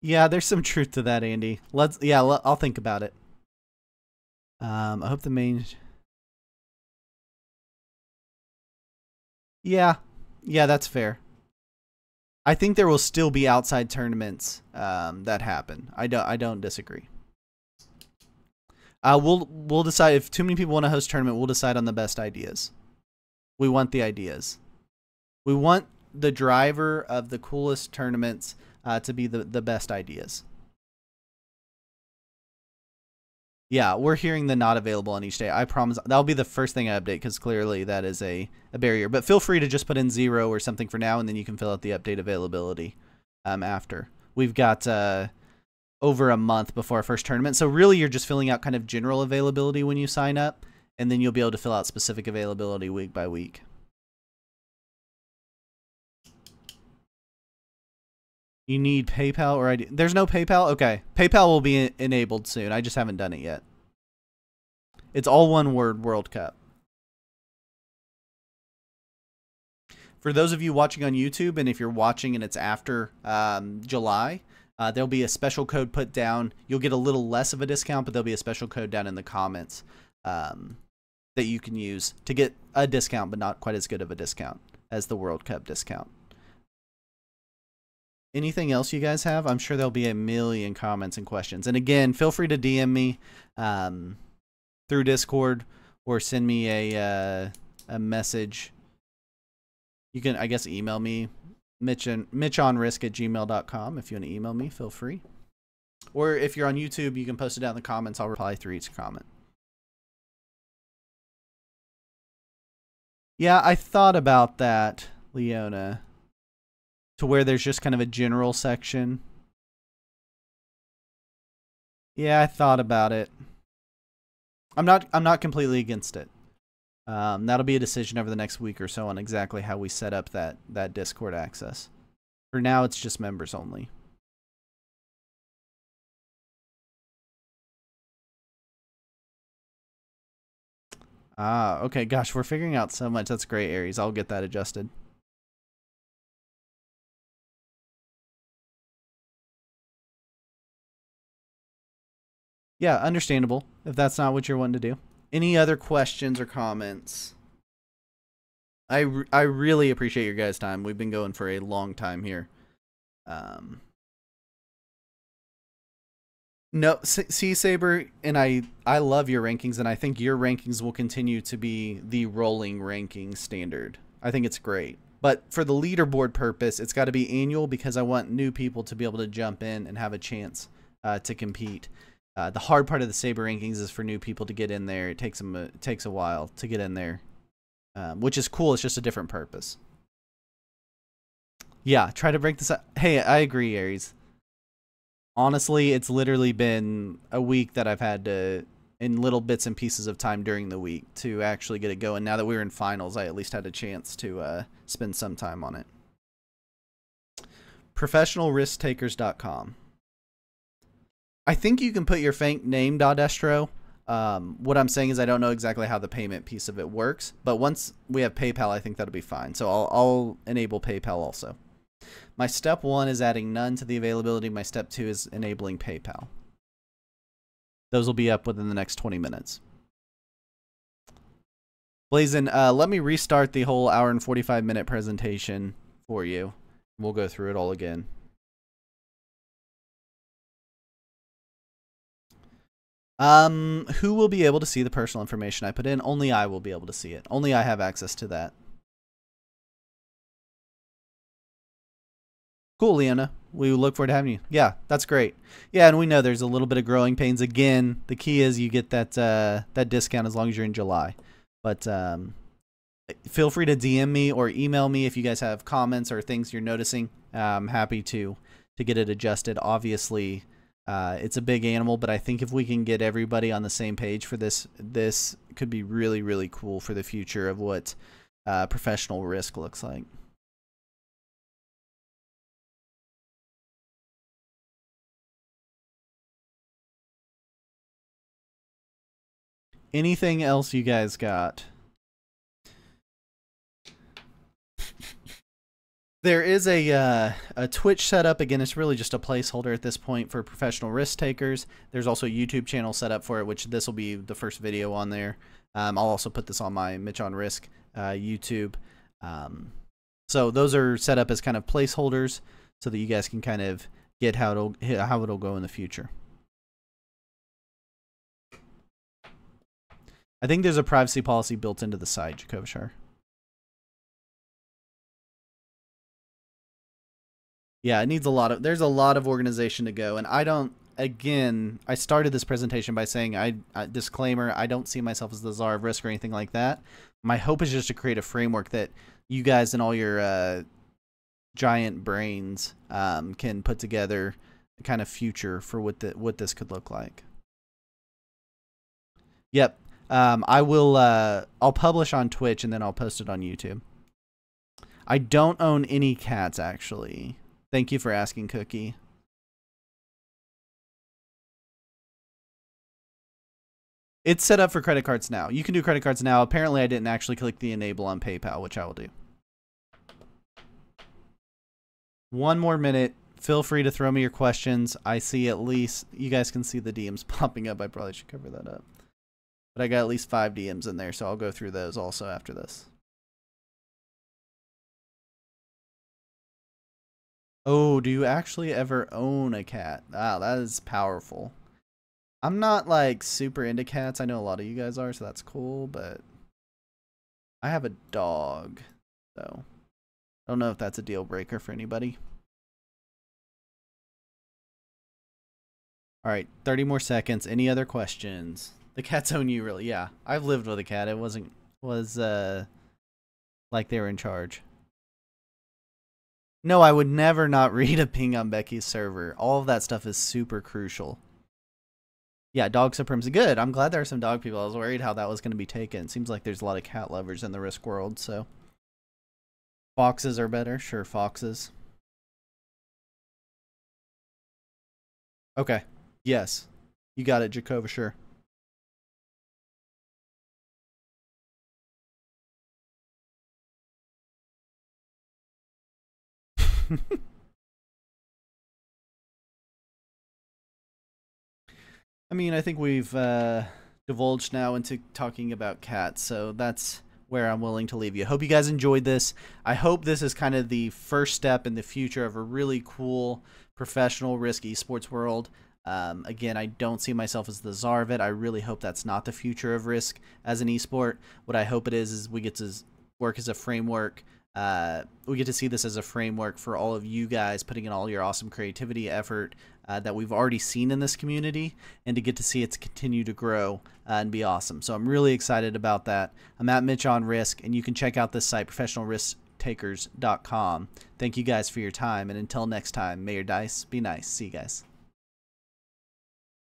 Yeah, there's some truth to that, Andy. I'll think about it. I hope the main Yeah, yeah, that's fair. I think there will still be outside tournaments that happen. I don't disagree. We'll decide if too many people want to host a tournament. We'll decide on the best ideas. We want the ideas. We want the driver of the coolest tournaments to be the best ideas. Yeah, we're hearing the not available on each day. I promise that'll be the first thing I update because clearly that is a barrier. But feel free to just put in 0 or something for now, and then you can fill out the update availability after. We've got over a month before our first tournament. So really you're just filling out kind of general availability when you sign up, and then you'll be able to fill out specific availability week by week. You need PayPal or ID. There's no PayPal? Okay. PayPal will be enabled soon. I just haven't done it yet. It's all one word, World Cup. For those of you watching on YouTube, and if you're watching and it's after July, there'll be a special code put down. You'll get a little less of a discount, but there'll be a special code down in the comments that you can use to get a discount, but not quite as good of a discount as the World Cup discount. Anything else you guys have? I'm sure there'll be a million comments and questions. And again, feel free to DM me through Discord or send me a message. You can, I guess, email me, mitchonrisk@gmail.com. If you want to email me, feel free. Or if you're on YouTube, you can post it down in the comments. I'll reply through each comment. Yeah, I thought about that, Leona. To where there's just kind of a general section. Yeah, I thought about it. I'm not completely against it. That'll be a decision over the next week or so on exactly how we set up that Discord access. For now, it's just members only. Ah, okay. Gosh, we're figuring out so much. That's great, Aries. I'll get that adjusted. Yeah, understandable if that's not what you're wanting to do. Any other questions or comments? I really appreciate your guys' time. We've been going for a long time here. No, see, Saber, and I love your rankings, and I think your rankings will continue to be the rolling ranking standard. I think it's great. But for the leaderboard purpose, it's got to be annual because I want new people to be able to jump in and have a chance to compete. The hard part of the Saber rankings is for new people to get in there. It takes a while to get in there, which is cool. It's just a different purpose. Yeah, try to break this up. Hey, I agree, Aries. Honestly, it's literally been a week that I've had to, in little bits and pieces of time during the week, to actually get it going. Now that we were in finals, I at least had a chance to spend some time on it. ProfessionalRiskTakers.com. I think you can put your fake name, Dodestro. What I'm saying is I don't know exactly how the payment piece of it works, but once we have PayPal, I think that'll be fine. So I'll enable PayPal also. My step 1 is adding none to the availability. My step 2 is enabling PayPal. Those will be up within the next 20 minutes. Blazin, let me restart the whole hour and 45-minute presentation for you. We'll go through it all again. Who will be able to see the personal information I put in? Only I will be able to see it. Only I have access to that. Cool, Leona. We look forward to having you. Yeah, that's great. Yeah, and we know there's a little bit of growing pains. Again, the key is you get that discount as long as you're in July. But feel free to DM me or email me if you guys have comments or things you're noticing. I'm happy to get it adjusted. Obviously, it's a big animal, but I think if we can get everybody on the same page for this could be really, really cool for the future of what professional risk looks like. Anything else you guys got? There is a Twitch setup. Again, it's really just a placeholder at this point for professional risk takers. There's also a YouTube channel set up for it, which this will be the first video on there. I'll also put this on my Mitch on Risk YouTube. So those are set up as kind of placeholders so that you guys can kind of get how it'll go in the future. I think there's a privacy policy built into the site, Jakovashar. Yeah, it needs there's a lot of organization to go, and I started this presentation by saying disclaimer, I don't see myself as the czar of risk or anything like that. My hope is just to create a framework that you guys and all your giant brains can put together a kind of future for what this could look like. Yep. I'll publish on Twitch and then I'll post it on YouTube. I don't own any cats, actually. Thank you for asking, Cookie. It's set up for credit cards now. You can do credit cards now. Apparently, I didn't actually click the enable on PayPal, which I will do. One more minute. Feel free to throw me your questions. I see at least, you guys can see the DMs popping up. I probably should cover that up. But I got at least 5 DMs in there, so I'll go through those also after this. Oh, do you actually ever own a cat? Wow, that is powerful. I'm not like super into cats. I know a lot of you guys are, so that's cool, but I have a dog, so I don't know if that's a deal breaker for anybody. All right, 30 more seconds. Any other questions? The cats own you, really? Yeah, I've lived with a cat. It was like they were in charge. No, I would never not read a ping on Becky's server. All of that stuff is super crucial. Yeah, dog supremacy. Good. I'm glad there are some dog people. I was worried how that was going to be taken. Seems like there's a lot of cat lovers in the Risk world, so. Foxes are better. Sure, foxes. Okay. Yes. You got it, Jakova, sure. I mean, I think we've divulged now into talking about cats, so that's where I'm willing to leave you. Hope you guys enjoyed this. I hope this is kind of the first step in the future of a really cool professional Risk esports world. Again, I don't see myself as the czar of it. I really hope that's not the future of Risk as an esport. What I hope it is we get to work as a framework. We get to see this as a framework for all of you guys putting in all your awesome creativity, effort that we've already seen in this community, and to get to see it continue to grow and be awesome. So I'm really excited about that. I'm at Mitch on Risk, and you can check out this site, professionalrisktakers.com. Thank you guys for your time, and until next time, may your dice be nice. See you guys.